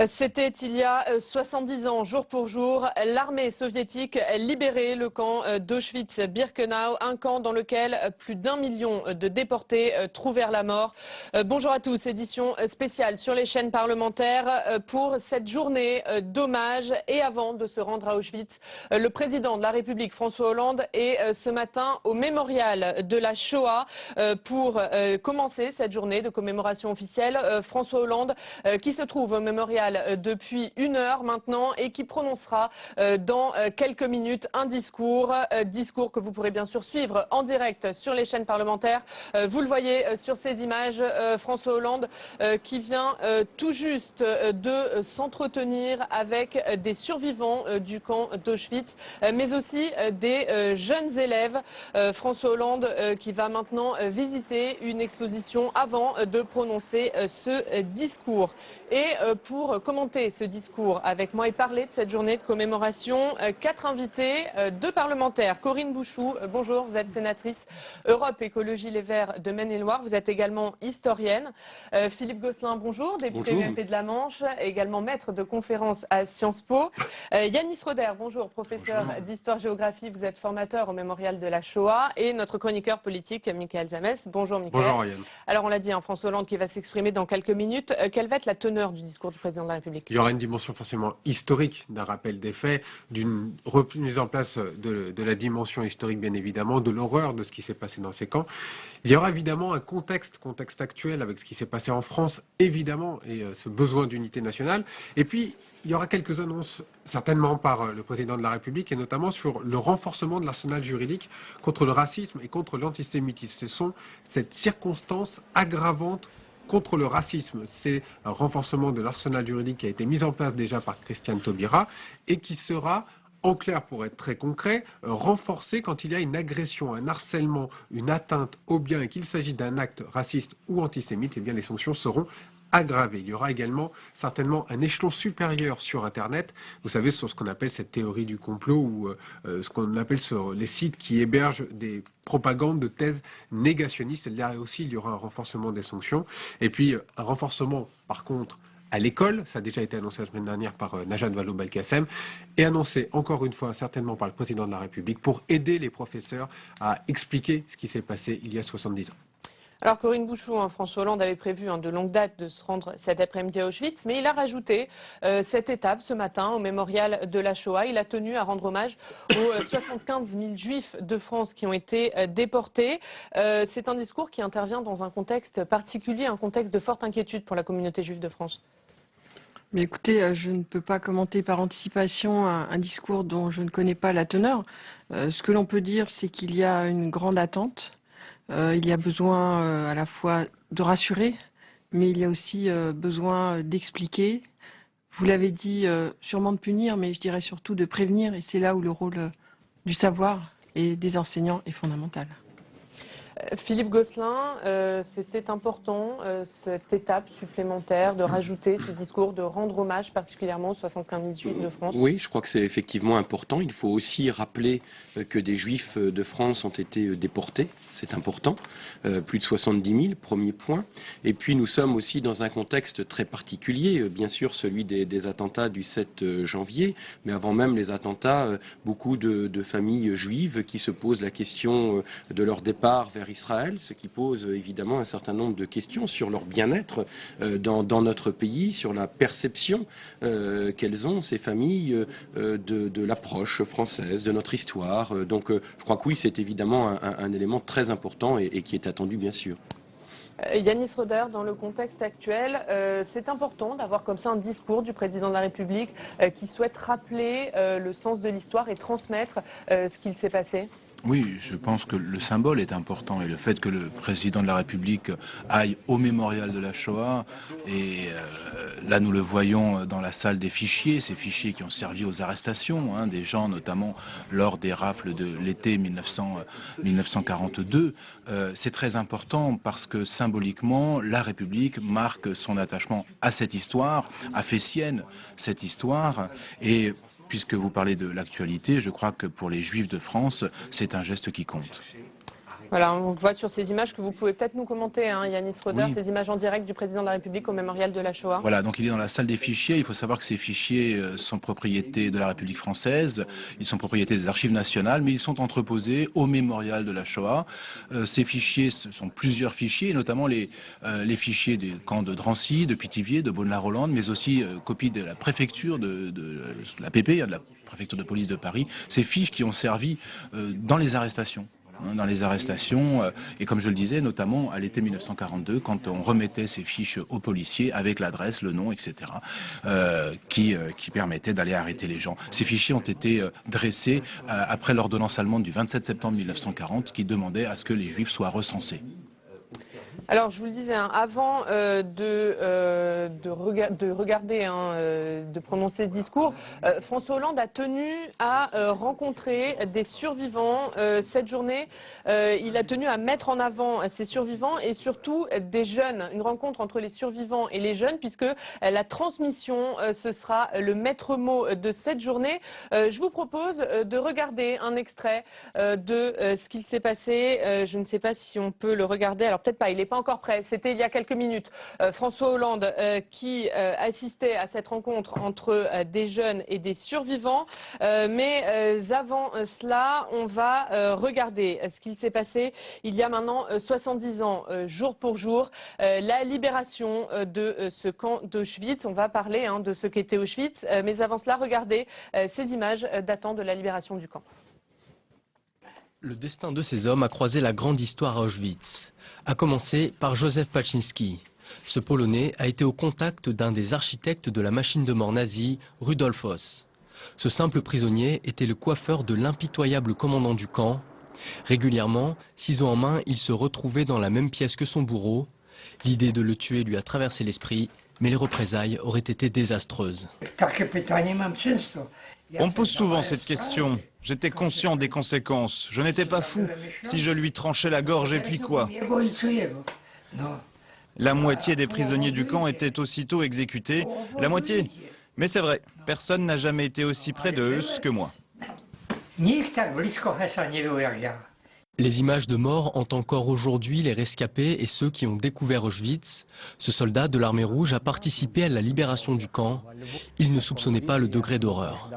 C'était il y a 70 ans, jour pour jour, l'armée soviétique libérait le camp d'Auschwitz-Birkenau, un camp dans lequel plus d'1 million de déportés trouvèrent la mort. Bonjour à tous, édition spéciale sur les chaînes parlementaires pour cette journée d'hommage. Et avant de se rendre à Auschwitz, le président de la République, François Hollande, est ce matin au mémorial de la Shoah pour commencer cette journée de commémoration officielle. François Hollande qui se trouve au mémorial depuis 1 heure maintenant et qui prononcera dans quelques minutes un discours que vous pourrez bien sûr suivre en direct sur les chaînes parlementaires. Vous le voyez sur ces images, François Hollande qui vient tout juste de s'entretenir avec des survivants du camp d'Auschwitz, mais aussi des jeunes élèves. François Hollande qui va maintenant visiter une exposition avant de prononcer ce discours. Et pour commenter ce discours avec moi et parler de cette journée de commémoration, 4 invités, 2 parlementaires. Corinne Bouchoux, bonjour, vous êtes sénatrice Europe Écologie Les Verts de Maine-et-Loire. Vous êtes également historienne. Philippe Gosselin, bonjour, député UMP de la Manche, également maître de conférence à Sciences Po. Yanis Roder, bonjour, professeur d'histoire-géographie. Vous êtes formateur au mémorial de la Shoah. Et notre chroniqueur politique, Michael Zamès. Bonjour, Michael. Bonjour, Yann. Alors, on l'a dit, François Hollande qui va s'exprimer dans quelques minutes. Quelle va être la teneur du discours du président de la République? Il y aura une dimension forcément historique d'un rappel des faits, d'une remise en place de la dimension historique bien évidemment, de l'horreur de ce qui s'est passé dans ces camps. Il y aura évidemment un contexte actuel avec ce qui s'est passé en France, évidemment, et ce besoin d'unité nationale. Et puis, il y aura quelques annonces, certainement par le président de la République, et notamment sur le renforcement de l'arsenal juridique contre le racisme et contre l'antisémitisme. Ce sont cette circonstance aggravante contre le racisme. C'est un renforcement de l'arsenal juridique qui a été mis en place déjà par Christiane Taubira et qui sera, en clair pour être très concret, renforcé quand il y a une agression, un harcèlement, une atteinte aux biens et qu'il s'agit d'un acte raciste ou antisémite, eh bien les sanctions seront aggravées. Il y aura également certainement un échelon supérieur sur Internet. Vous savez, sur ce qu'on appelle cette théorie du complot ou ce qu'on appelle sur les sites qui hébergent des propagandes de thèses négationnistes. Là aussi, il y aura un renforcement des sanctions. Et puis, un renforcement, par contre, à l'école, ça a déjà été annoncé la semaine dernière par Najat Vallaud-Belkacem, et annoncé encore une fois certainement par le président de la République pour aider les professeurs à expliquer ce qui s'est passé il y a 70 ans. Alors Corinne Bouchoux, François Hollande avait prévu de longue date de se rendre cet après-midi à Auschwitz, mais il a rajouté cette étape ce matin au mémorial de la Shoah. Il a tenu à rendre hommage aux 75 000 juifs de France qui ont été déportés. C'est un discours qui intervient dans un contexte particulier, un contexte de forte inquiétude pour la communauté juive de France. Mais écoutez, je ne peux pas commenter par anticipation un discours dont je ne connais pas la teneur. Ce que l'on peut dire, c'est qu'il y a une grande attente. Il y a besoin à la fois de rassurer, mais il y a aussi besoin d'expliquer. Vous l'avez dit, sûrement de punir, mais je dirais surtout de prévenir. Et c'est là où le rôle du savoir et des enseignants est fondamental. Philippe Gosselin, c'était important, cette étape supplémentaire de rajouter ce discours, de rendre hommage particulièrement aux 75 000 juifs de France. Oui, je crois que c'est effectivement important. Il faut aussi rappeler que des juifs de France ont été déportés. C'est important. Plus de 70 000, premier point. Et puis nous sommes aussi dans un contexte très particulier, bien sûr celui des attentats du 7 janvier, mais avant même les attentats, beaucoup de familles juives qui se posent la question de leur départ vers Israël, ce qui pose évidemment un certain nombre de questions sur leur bien-être dans notre pays, sur la perception qu'elles ont, ces familles, de l'approche française, de notre histoire. Donc je crois que oui, c'est évidemment un élément très important et qui est attendu bien sûr. Yanis Roder, dans le contexte actuel, c'est important d'avoir comme ça un discours du président de la République qui souhaite rappeler le sens de l'histoire et transmettre ce qu'il s'est passé. Oui, je pense que le symbole est important et le fait que le président de la République aille au mémorial de la Shoah, et là nous le voyons dans la salle des fichiers, ces fichiers qui ont servi aux arrestations, des gens notamment lors des rafles de l'été 1942, c'est très important parce que symboliquement la République marque son attachement à cette histoire, a fait sienne cette histoire, et puisque vous parlez de l'actualité, je crois que pour les Juifs de France, c'est un geste qui compte. Voilà, on voit sur ces images que vous pouvez peut-être nous commenter, hein, Yanis Roder, Oui. ces images en direct du président de la République au mémorial de la Shoah. Voilà, donc il est dans la salle des fichiers. Il faut savoir que ces fichiers sont propriété de la République française, ils sont propriété des archives nationales, mais ils sont entreposés au mémorial de la Shoah. Ces fichiers, ce sont plusieurs fichiers, notamment les fichiers des camps de Drancy, de Pithiviers, de Beaune-la-Rolande, mais aussi copie de la préfecture de la PP, de la préfecture de police de Paris. Ces fiches qui ont servi dans les arrestations. Et comme je le disais, notamment à l'été 1942, quand on remettait ces fiches aux policiers avec l'adresse, le nom, etc., qui permettaient d'aller arrêter les gens. Ces fichiers ont été dressés après l'ordonnance allemande du 27 septembre 1940 qui demandait à ce que les Juifs soient recensés. Alors, je vous le disais, hein, avant de regarder, de prononcer ce discours, François Hollande a tenu à rencontrer des survivants cette journée. Il a tenu à mettre en avant ces survivants et surtout des jeunes. Une rencontre entre les survivants et les jeunes, puisque la transmission, ce sera le maître mot de cette journée. Je vous propose de regarder un extrait de ce qu'il s'est passé. Je ne sais pas si on peut le regarder. Alors, peut-être pas, il n'est pas encore prêt. C'était il y a quelques minutes. François Hollande qui assistait à cette rencontre entre des jeunes et des survivants. Mais avant cela, on va regarder ce qu'il s'est passé il y a maintenant 70 ans, jour pour jour. La libération de ce camp d'Auschwitz. On va parler de ce qu'était Auschwitz. Mais avant cela, regardez ces images datant de la libération du camp. Le destin de ces hommes a croisé la grande histoire à Auschwitz, à commencer par Józef Paczynski. Ce Polonais a été au contact d'un des architectes de la machine de mort nazie, Rudolf Höss. Ce simple prisonnier était le coiffeur de l'impitoyable commandant du camp. Régulièrement, ciseaux en main, il se retrouvait dans la même pièce que son bourreau. L'idée de le tuer lui a traversé l'esprit, mais les représailles auraient été désastreuses. On me pose souvent cette question. J'étais conscient des conséquences. Je n'étais pas fou. Si je lui tranchais la gorge, et puis quoi? La moitié des prisonniers du camp étaient aussitôt exécutés. La moitié. Mais c'est vrai, personne n'a jamais été aussi près de Höss que moi. Les images de mort hantent encore aujourd'hui les rescapés et ceux qui ont découvert Auschwitz. Ce soldat de l'armée rouge a participé à la libération du camp. Il ne soupçonnait pas le degré d'horreur.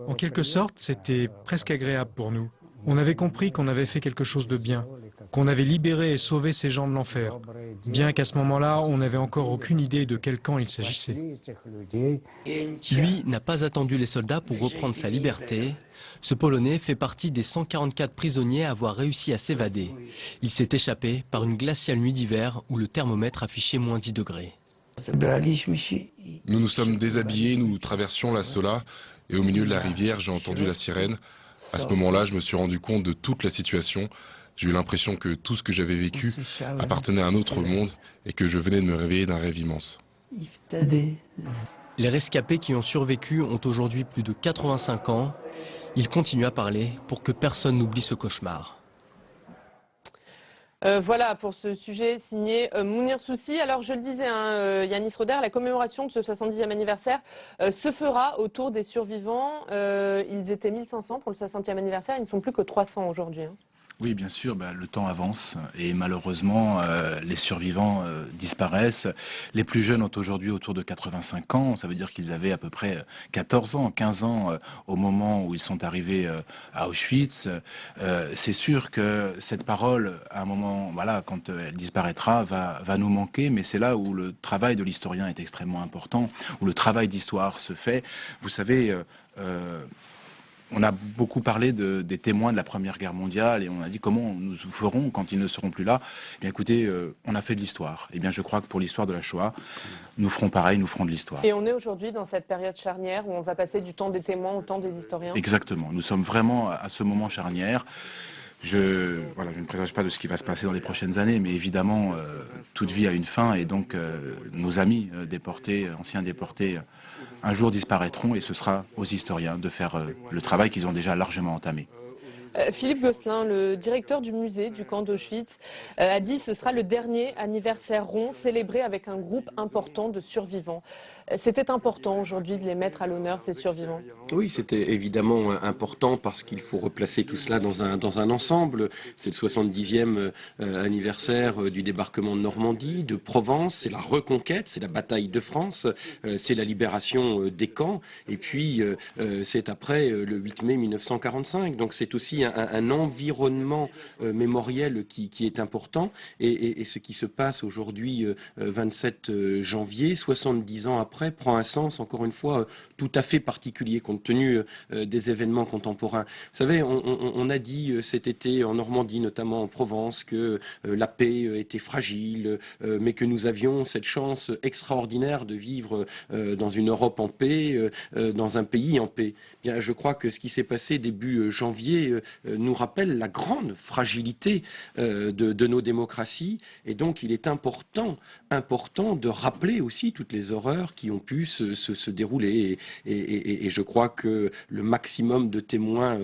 En quelque sorte, c'était presque agréable pour nous. On avait compris qu'on avait fait quelque chose de bien, qu'on avait libéré et sauvé ces gens de l'enfer, bien qu'à ce moment-là, on n'avait encore aucune idée de quel camp il s'agissait. Lui n'a pas attendu les soldats pour reprendre sa liberté. Ce Polonais fait partie des 144 prisonniers à avoir réussi à s'évader. Il s'est échappé par une glaciale nuit d'hiver où le thermomètre affichait moins 10 degrés. Nous nous sommes déshabillés, nous traversions la Sola et au milieu de la rivière, j'ai entendu la sirène. À ce moment-là, je me suis rendu compte de toute la situation. J'ai eu l'impression que tout ce que j'avais vécu appartenait à un autre monde et que je venais de me réveiller d'un rêve immense. Les rescapés qui ont survécu ont aujourd'hui plus de 85 ans. Ils continuent à parler pour que personne n'oublie ce cauchemar. Voilà pour ce sujet signé Mounir Soussi. Alors je le disais, Yanis Roder, la commémoration de ce 70e anniversaire se fera autour des survivants. Ils étaient 1500 pour le 60e anniversaire, ils ne sont plus que 300 aujourd'hui. Oui, bien sûr, le temps avance et malheureusement, les survivants disparaissent. Les plus jeunes ont aujourd'hui autour de 85 ans. Ça veut dire qu'ils avaient à peu près 14 ans, 15 ans au moment où ils sont arrivés à Auschwitz. C'est sûr que cette parole, à un moment, voilà, quand elle disparaîtra, va nous manquer. Mais c'est là où le travail de l'historien est extrêmement important, où le travail d'histoire se fait. Vous savez... on a beaucoup parlé des témoins de la Première Guerre mondiale et on a dit comment nous ferons quand ils ne seront plus là. Eh bien, écoutez, on a fait de l'histoire. Eh bien, je crois que pour l'histoire de la Shoah, nous ferons pareil, nous ferons de l'histoire. Et on est aujourd'hui dans cette période charnière où on va passer du temps des témoins au temps des historiens. Exactement. Nous sommes vraiment à ce moment charnière. Je ne présage pas de ce qui va se passer dans les prochaines années, mais évidemment, toute vie a une fin et donc nos amis déportés, anciens déportés, un jour disparaîtront et ce sera aux historiens de faire le travail qu'ils ont déjà largement entamé. Philippe Gosselin, le directeur du musée du camp d'Auschwitz, a dit que ce sera le dernier anniversaire rond célébré avec un groupe important de survivants. C'était important aujourd'hui de les mettre à l'honneur, ces survivants. Oui, c'était évidemment important parce qu'il faut replacer tout cela dans un ensemble. C'est le 70e anniversaire du débarquement de Normandie, de Provence, c'est la reconquête, c'est la bataille de France, c'est la libération des camps, et puis c'est après le 8 mai 1945. Donc c'est aussi un environnement mémoriel qui est important, et ce qui se passe aujourd'hui, 27 janvier, 70 ans après, prend un sens, encore une fois, tout à fait particulier compte tenu des événements contemporains. Vous savez, on a dit cet été en Normandie, notamment en Provence, que la paix était fragile, mais que nous avions cette chance extraordinaire de vivre dans une Europe en paix, dans un pays en paix. Bien, je crois que ce qui s'est passé début janvier nous rappelle la grande fragilité de nos démocraties, et donc il est important de rappeler aussi toutes les horreurs qui ont pu se dérouler, et je crois que le maximum de témoins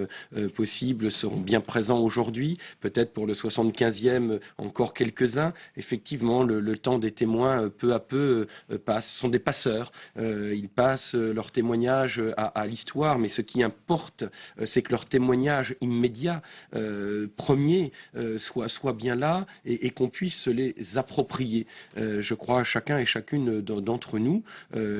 possibles seront bien présents aujourd'hui, peut-être pour le 75e encore quelques-uns. Effectivement, le temps des témoins peu à peu passe, sont des passeurs, ils passent leur témoignage à l'histoire, mais ce qui importe, c'est que leur témoignage immédiat, premier, soit bien là, et qu'on puisse se les approprier. Je crois chacun et chacune d'entre nous.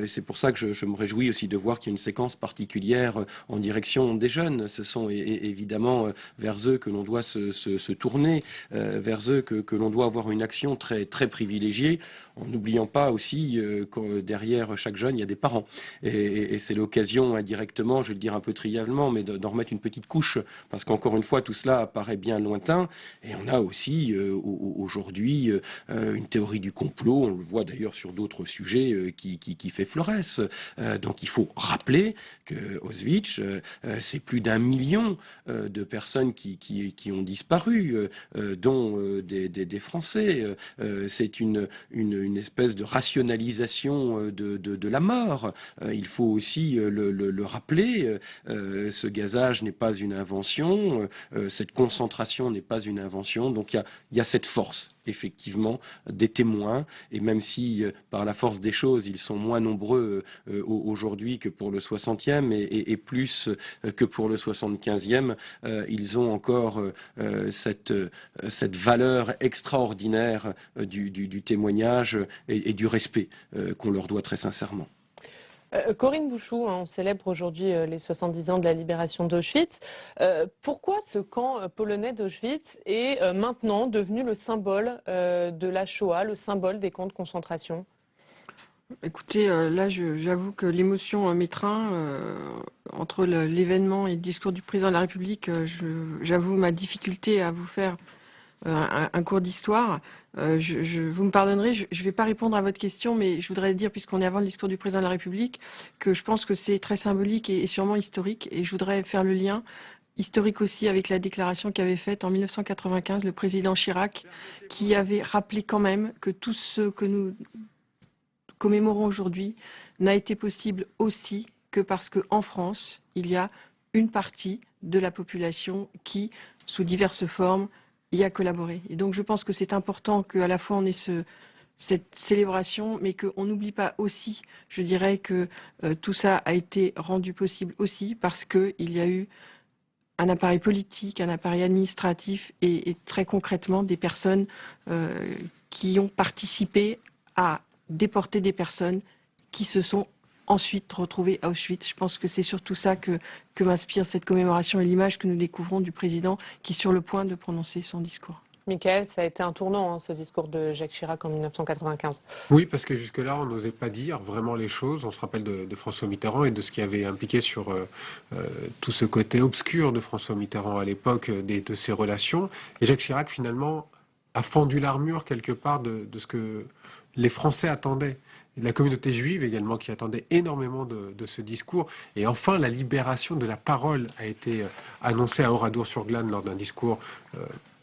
C'est pour ça que je me réjouis aussi de voir qu'il y a une séquence particulière en direction des jeunes. Ce sont évidemment vers eux que l'on doit se tourner, vers eux que l'on doit avoir une action très, très privilégiée, en n'oubliant pas aussi que derrière chaque jeune, il y a des parents. Et c'est l'occasion indirectement, je vais le dire un peu trivialement, mais d'en remettre une petite couche, parce qu'encore une fois, tout cela paraît bien lointain. Et on a aussi aujourd'hui une théorie du complot, on le voit d'ailleurs sur d'autres sujets, qui fait florès. Donc il faut rappeler que Auschwitz, c'est plus d'1 million de personnes qui ont disparu, dont des Français. C'est une espèce de rationalisation de la mort. Il faut aussi le rappeler. Ce gazage n'est pas une invention, cette concentration n'est pas une invention. Donc il y a cette force, effectivement, des témoins, et même si par la force des choses, ils sont moins nombreux aujourd'hui que pour le 60e et plus que pour le 75e, ils ont encore cette valeur extraordinaire du témoignage et du respect qu'on leur doit très sincèrement. Corinne Bouchou, on célèbre aujourd'hui les 70 ans de la libération d'Auschwitz. Pourquoi ce camp polonais d'Auschwitz est maintenant devenu le symbole de la Shoah, le symbole des camps de concentration ? Écoutez, là, j'avoue que l'émotion m'étreint entre l'événement et le discours du président de la République. J'avoue ma difficulté à vous faire un cours d'histoire. Vous me pardonnerez, je ne vais pas répondre à votre question, mais je voudrais dire, puisqu'on est avant le discours du président de la République, que je pense que c'est très symbolique et sûrement historique, et je voudrais faire le lien historique aussi avec la déclaration qu'avait faite en 1995 le président Chirac, qui avait rappelé quand même que tout ce que nous commémorons aujourd'hui n'a été possible aussi que parce qu'en France, il y a une partie de la population qui, sous diverses formes, y a collaboré. Et donc je pense que c'est important qu'à la fois on ait cette célébration, mais qu'on n'oublie pas aussi, je dirais que tout ça a été rendu possible aussi parce qu'il y a eu un appareil politique, un appareil administratif et très concrètement des personnes qui ont participé à déporter des personnes qui se sont ensuite retrouvées à Auschwitz. Je pense que c'est surtout ça que m'inspire cette commémoration et l'image que nous découvrons du président qui est sur le point de prononcer son discours. Michael, ça a été un tournant, ce discours de Jacques Chirac en 1995. Oui, parce que jusque-là, on n'osait pas dire vraiment les choses. On se rappelle de François Mitterrand et de ce qui avait impliqué sur tout ce côté obscur de François Mitterrand à l'époque, de ses relations. Et Jacques Chirac, finalement, a fendu l'armure quelque part de ce que les Français attendaient. La communauté juive également qui attendait énormément de ce discours. Et enfin, la libération de la parole a été annoncée à Oradour-sur-Glane lors d'un discours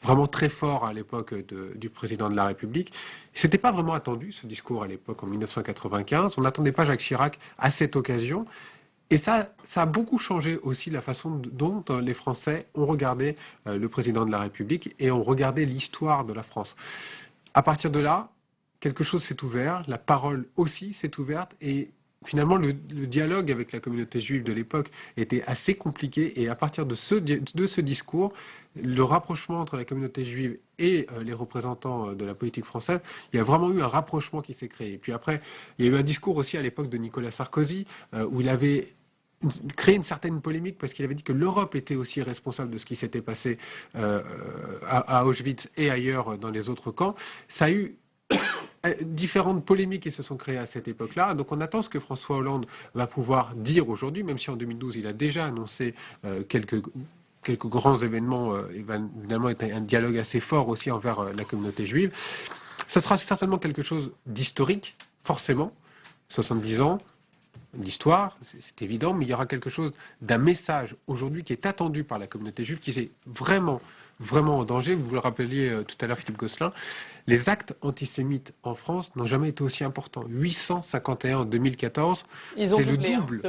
vraiment très fort à l'époque du président de la République. C'était pas vraiment attendu, ce discours à l'époque, en 1995. On n'attendait pas Jacques Chirac à cette occasion. Et ça a beaucoup changé aussi la façon dont les Français ont regardé le président de la République et ont regardé l'histoire de la France. À partir de là, quelque chose s'est ouvert, la parole aussi s'est ouverte et finalement, le dialogue avec la communauté juive de l'époque était assez compliqué. Et à partir de ce discours, le rapprochement entre la communauté juive et les représentants de la politique française, il y a vraiment eu un rapprochement qui s'est créé. Et puis après, il y a eu un discours aussi à l'époque de Nicolas Sarkozy, où il avait créé une certaine polémique parce qu'il avait dit que l'Europe était aussi responsable de ce qui s'était passé à Auschwitz et ailleurs dans les autres camps. Ça a eu différentes polémiques qui se sont créées à cette époque-là. Donc on attend ce que François Hollande va pouvoir dire aujourd'hui, même si en 2012 il a déjà annoncé quelques grands événements, évidemment un dialogue assez fort aussi envers la communauté juive. Ça sera certainement quelque chose d'historique, forcément, 70 ans, l'histoire, c'est évident, mais il y aura quelque chose d'un message aujourd'hui qui est attendu par la communauté juive, qui est vraiment en danger. Vous le rappeliez tout à l'heure, Philippe Gosselin, les actes antisémites en France n'ont jamais été aussi importants. 851 en 2014, ils ont c'est doublé, le double.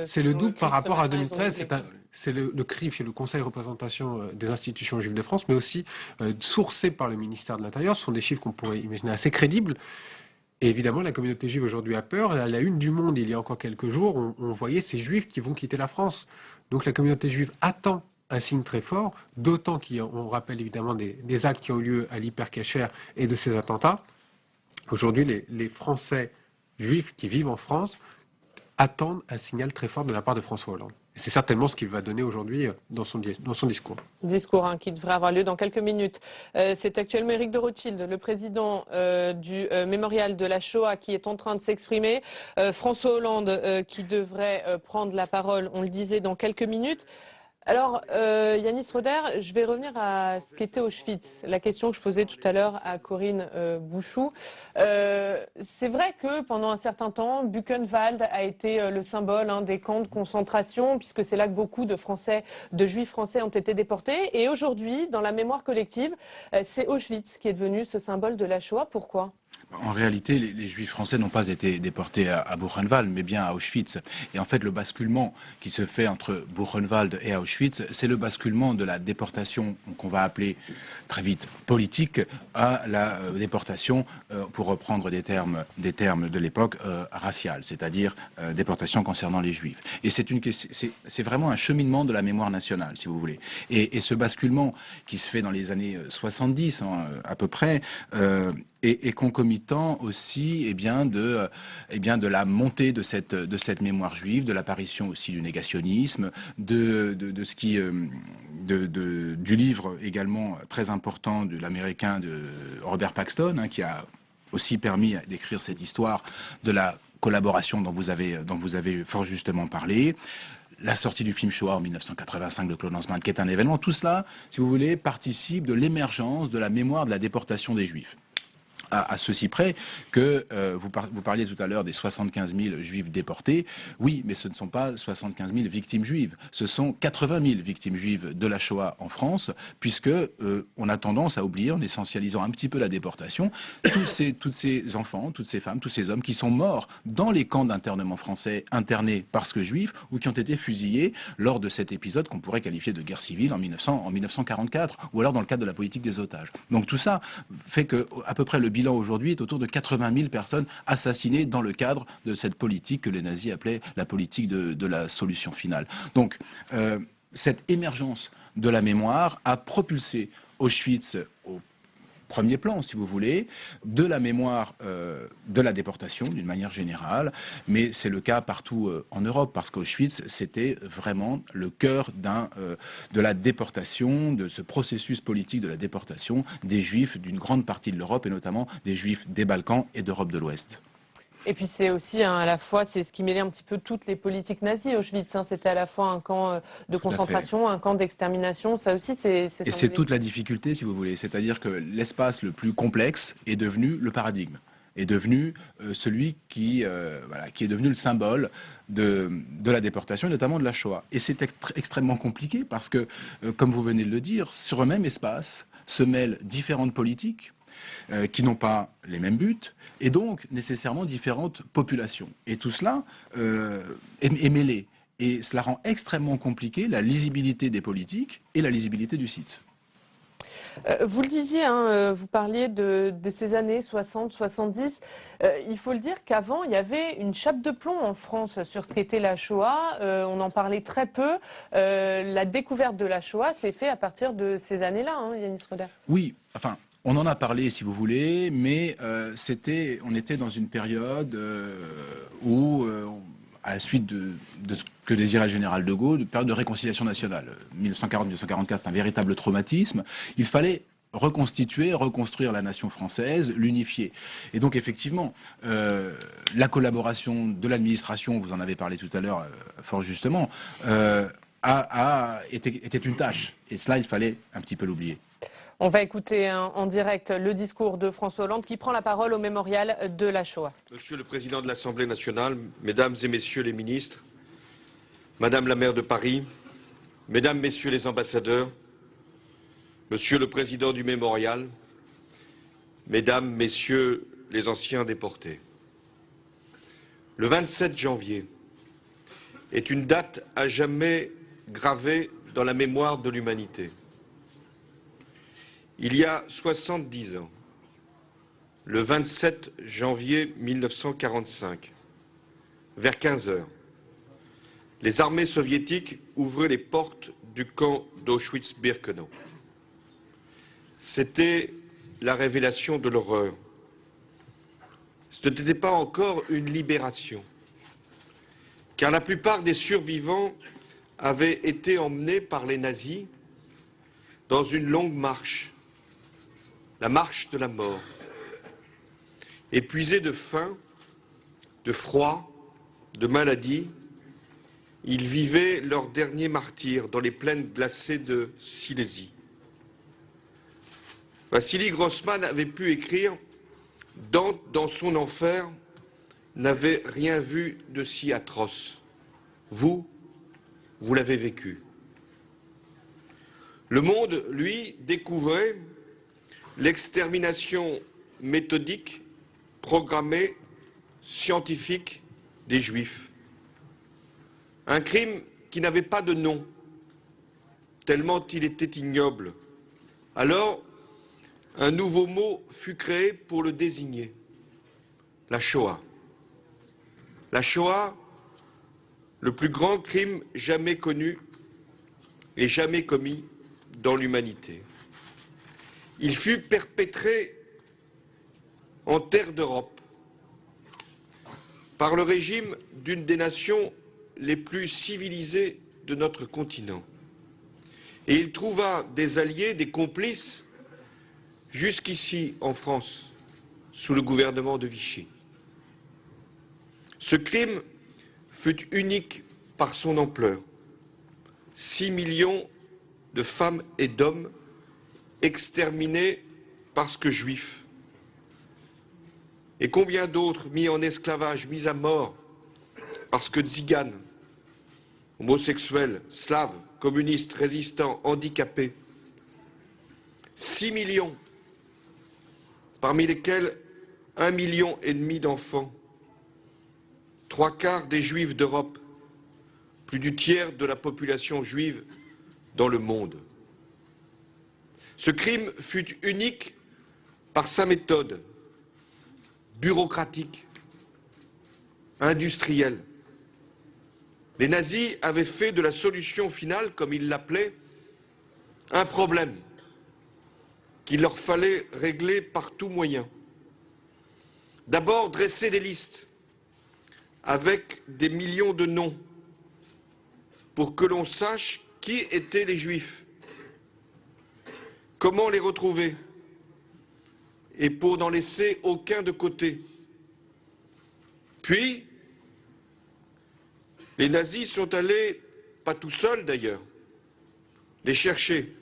C'est le double par rapport à 2013. C'est le CRIF, le Conseil de représentation des institutions juives de France, mais aussi sourcé par le ministère de l'Intérieur. Ce sont des chiffres qu'on pourrait imaginer assez crédibles. Et évidemment, la communauté juive aujourd'hui a peur. À la une du Monde, il y a encore quelques jours, on voyait ces juifs qui vont quitter la France. Donc la communauté juive attend un signe très fort, d'autant qu'on rappelle évidemment des actes qui ont eu lieu à l'Hypercacher et de ces attentats. Aujourd'hui, les Français juifs qui vivent en France attendent un signal très fort de la part de François Hollande. Et c'est certainement ce qu'il va donner aujourd'hui dans son discours. Discours qui devrait avoir lieu dans quelques minutes. C'est actuellement Éric de Rothschild, le président du mémorial de la Shoah, qui est en train de s'exprimer. François Hollande qui devrait prendre la parole, on le disait, dans quelques minutes. Alors, Yanis Roder, je vais revenir à ce qu'était Auschwitz, la question que je posais tout à l'heure à Corinne Bouchou. C'est vrai que pendant un certain temps, Buchenwald a été le symbole des camps de concentration, puisque c'est là que beaucoup de juifs français ont été déportés. Et aujourd'hui, dans la mémoire collective, c'est Auschwitz qui est devenu ce symbole de la Shoah. Pourquoi ? En réalité, les Juifs français n'ont pas été déportés à Buchenwald, mais bien à Auschwitz. Et en fait, le basculement qui se fait entre Buchenwald et Auschwitz, c'est le basculement de la déportation qu'on va appeler très vite politique à la déportation, pour reprendre des termes de l'époque, raciale, c'est-à-dire déportation concernant les Juifs. Et c'est vraiment un cheminement de la mémoire nationale, si vous voulez. Et ce basculement qui se fait dans les années 70, à peu près, et concomitant aussi de la montée de cette mémoire juive, de l'apparition aussi du négationnisme, du livre également très important de l'américain de Robert Paxton, qui a aussi permis d'écrire cette histoire de la collaboration dont vous avez fort justement parlé. La sortie du film Shoah en 1985 de Claude Lanzmann, qui est un événement. Tout cela, si vous voulez, participe de l'émergence de la mémoire de la déportation des Juifs. À ceci près que vous parliez tout à l'heure des 75 000 juifs déportés. Oui, mais ce ne sont pas 75 000 victimes juives. Ce sont 80 000 victimes juives de la Shoah en France, puisque on a tendance à oublier, en essentialisant un petit peu la déportation, tous ces enfants, toutes ces femmes, tous ces hommes qui sont morts dans les camps d'internement français, internés parce que juifs, ou qui ont été fusillés lors de cet épisode qu'on pourrait qualifier de guerre civile en 1944, ou alors dans le cadre de la politique des otages. Donc tout ça fait que à peu près le bilan aujourd'hui est autour de 80 000 personnes assassinées dans le cadre de cette politique que les nazis appelaient la politique de la solution finale. Donc, cette émergence de la mémoire a propulsé Auschwitz au premier plan, si vous voulez, de la mémoire de la déportation d'une manière générale, mais c'est le cas partout en Europe, parce qu'Auschwitz, c'était vraiment le cœur de la déportation, de ce processus politique de la déportation des Juifs d'une grande partie de l'Europe, et notamment des Juifs des Balkans et d'Europe de l'Ouest. Et puis c'est aussi à la fois, c'est ce qui mêlait un petit peu toutes les politiques nazies. Auschwitz, c'était à la fois un camp de concentration, un camp d'extermination. Ça aussi, c'est et c'est toute la difficulté, si vous voulez. C'est-à-dire que l'espace le plus complexe est devenu le paradigme, est devenu celui qui est devenu le symbole de la déportation, et notamment de la Shoah. Et c'est extrêmement compliqué parce que, comme vous venez de le dire, sur un même espace se mêlent différentes politiques, qui n'ont pas les mêmes buts, et donc nécessairement différentes populations. Et tout cela est mêlé. Et cela rend extrêmement compliqué la lisibilité des politiques et la lisibilité du site. Vous le disiez, hein, vous parliez de ces années 60, 70. Il faut le dire qu'avant, il y avait une chape de plomb en France sur ce qu'était la Shoah. On en parlait très peu. La découverte de la Shoah s'est faite à partir de ces années-là, hein, Yanis Roeder. Oui, enfin, on en a parlé si vous voulez, mais on était dans une période où, à la suite de ce que désirait le général de Gaulle, une période de réconciliation nationale. 1940-1944, c'est un véritable traumatisme. Il fallait reconstituer, reconstruire la nation française, l'unifier. Et donc effectivement, la collaboration de l'administration, vous en avez parlé tout à l'heure fort justement, était une tâche. Et cela, il fallait un petit peu l'oublier. On va écouter en direct le discours de François Hollande qui prend la parole au mémorial de la Shoah. Monsieur le Président de l'Assemblée nationale, Mesdames et Messieurs les ministres, Madame la maire de Paris, Mesdames, Messieurs les ambassadeurs, Monsieur le Président du mémorial, Mesdames, Messieurs les anciens déportés. Le 27 janvier est une date à jamais gravée dans la mémoire de l'humanité. Il y a 70 ans, le 27 janvier 1945, vers 15 heures, les armées soviétiques ouvraient les portes du camp d'Auschwitz-Birkenau. C'était la révélation de l'horreur. Ce n'était pas encore une libération, car la plupart des survivants avaient été emmenés par les nazis dans une longue marche, la marche de la mort. Épuisés de faim, de froid, de maladie, ils vivaient leur dernier martyre dans les plaines glacées de Silésie. Vassili Grossman avait pu écrire « Dante, dans son enfer, n'avait rien vu de si atroce. Vous l'avez vécu. » Le monde, lui, découvrait l'extermination méthodique, programmée, scientifique des Juifs. Un crime qui n'avait pas de nom, tellement il était ignoble. Alors, un nouveau mot fut créé pour le désigner, la Shoah. La Shoah, le plus grand crime jamais connu et jamais commis dans l'humanité. Il fut perpétré en terre d'Europe par le régime d'une des nations les plus civilisées de notre continent. Et il trouva des alliés, des complices, jusqu'ici en France, sous le gouvernement de Vichy. Ce crime fut unique par son ampleur. 6 millions de femmes et d'hommes exterminés parce que juifs. Et combien d'autres mis en esclavage, mis à mort parce que tziganes, homosexuels, slaves, communistes, résistants, handicapés. 6 millions, parmi lesquels 1,5 million d'enfants, 3/4 des juifs d'Europe, plus du tiers de la population juive dans le monde. Ce crime fut unique par sa méthode bureaucratique, industrielle. Les nazis avaient fait de la solution finale, comme ils l'appelaient, un problème qu'il leur fallait régler par tout moyen. D'abord, dresser des listes avec des millions de noms pour que l'on sache qui étaient les Juifs, comment les retrouver et pour n'en laisser aucun de côté. Puis, les nazis sont allés, pas tout seuls d'ailleurs, les chercher,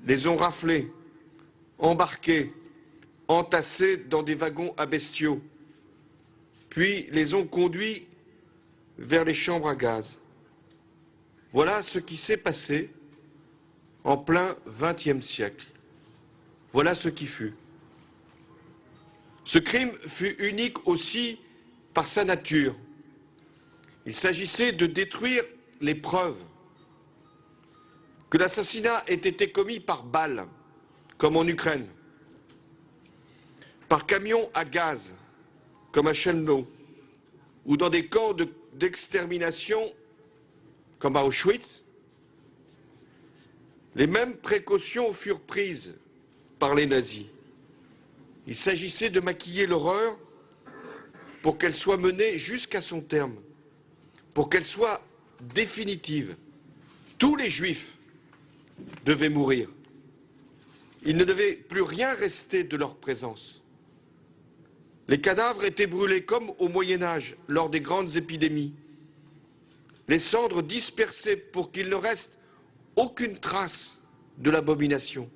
les ont raflés, embarqués, entassés dans des wagons à bestiaux, puis les ont conduits vers les chambres à gaz. Voilà ce qui s'est passé en plein XXe siècle. Voilà ce qui fut. Ce crime fut unique aussi par sa nature. Il s'agissait de détruire les preuves. que l'assassinat ait été commis par balle, comme en Ukraine, par camion à gaz, comme à Chelmno, ou dans des camps d'extermination, comme à Auschwitz, les mêmes précautions furent prises par les nazis. Il s'agissait de maquiller l'horreur pour qu'elle soit menée jusqu'à son terme, pour qu'elle soit définitive. Tous les Juifs devaient mourir. Il ne devait plus rien rester de leur présence. Les cadavres étaient brûlés comme au Moyen Âge, lors des grandes épidémies. Les cendres dispersées pour qu'il ne reste aucune trace de l'abomination.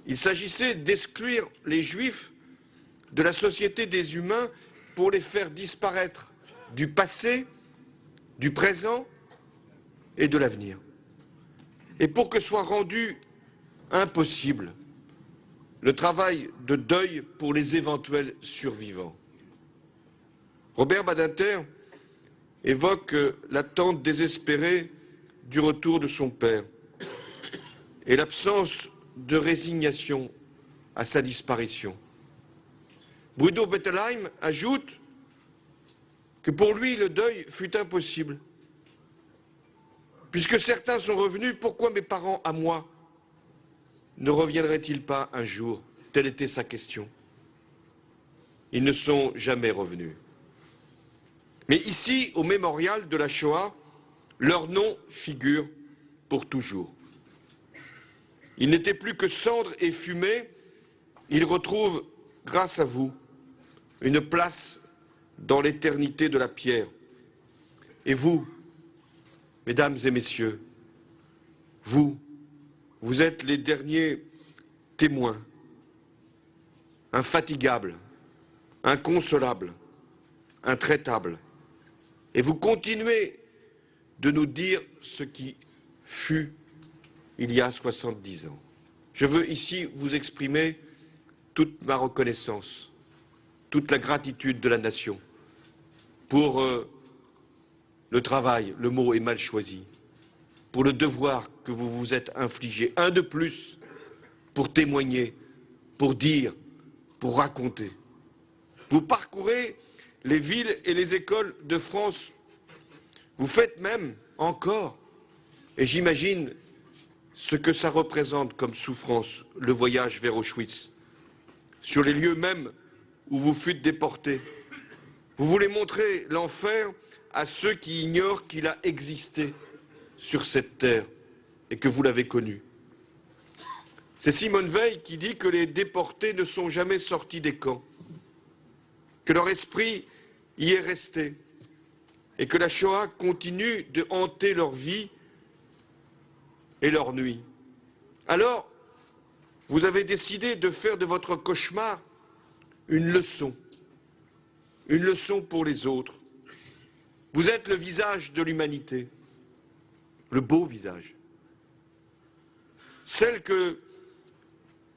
Il s'agissait d'exclure les Juifs de la société des humains pour les faire disparaître du passé, du présent et de l'avenir. Et pour que soit rendu impossible le travail de deuil pour les éventuels survivants. Robert Badinter évoque l'attente désespérée du retour de son père et l'absence de résignation à sa disparition. Bruno Bettelheim ajoute que pour lui, le deuil fut impossible. Puisque certains sont revenus, pourquoi mes parents à moi ne reviendraient-ils pas un jour? Telle était sa question. Ils ne sont jamais revenus. Mais ici, au mémorial de la Shoah, leur nom figure pour toujours. Ils n'étaient plus que cendres et fumée, ils retrouvent, grâce à vous, une place dans l'éternité de la pierre. Et vous, mesdames et messieurs, vous êtes les derniers témoins, infatigables, inconsolables, intraitables. Et vous continuez de nous dire ce qui fut il y a 70 ans. Je veux ici vous exprimer toute ma reconnaissance, toute la gratitude de la nation pour le travail, le mot est mal choisi, pour le devoir que vous vous êtes infligé, un de plus, pour témoigner, pour dire, pour raconter. Vous parcourez les villes et les écoles de France. Vous faites même encore, et j'imagine ce que ça représente comme souffrance, le voyage vers Auschwitz, sur les lieux mêmes où vous fûtes déportés. Vous voulez montrer l'enfer à ceux qui ignorent qu'il a existé sur cette terre et que vous l'avez connu. C'est Simone Veil qui dit que les déportés ne sont jamais sortis des camps, que leur esprit y est resté et que la Shoah continue de hanter leur vie et leur nuit. Alors, vous avez décidé de faire de votre cauchemar une leçon pour les autres. Vous êtes le visage de l'humanité, le beau visage, celle que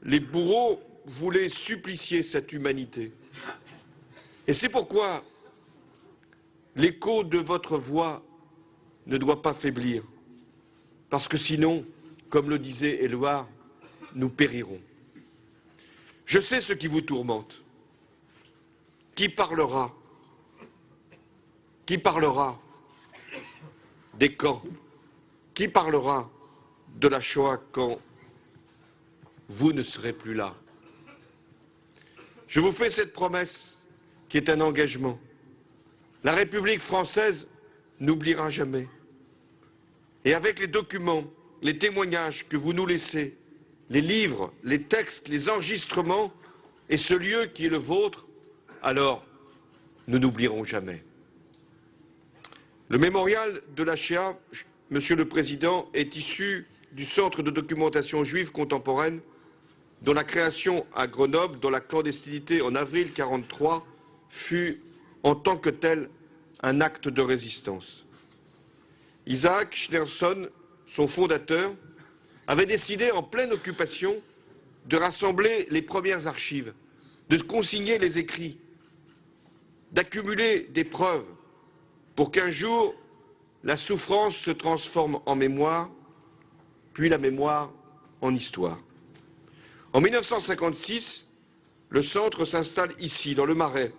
les bourreaux voulaient supplicier cette humanité. Et c'est pourquoi l'écho de votre voix ne doit pas faiblir, parce que sinon, comme le disait Éluard, nous périrons. Je sais ce qui vous tourmente. Qui parlera des camps? Qui parlera de la Shoah quand vous ne serez plus là? Je vous fais cette promesse qui est un engagement. La République française n'oubliera jamais. Et avec les documents, les témoignages que vous nous laissez, les livres, les textes, les enregistrements et ce lieu qui est le vôtre, alors nous n'oublierons jamais. Le mémorial de la Shoah, Monsieur le Président, est issu du Centre de documentation juive contemporaine, dont la création à Grenoble, dans la clandestinité en avril 1943, fut en tant que tel un acte de résistance. Isaac Schneerson, son fondateur, avait décidé en pleine occupation de rassembler les premières archives, de consigner les écrits, d'accumuler des preuves pour qu'un jour la souffrance se transforme en mémoire puis la mémoire en histoire. En 1956, le centre s'installe ici, dans le Marais,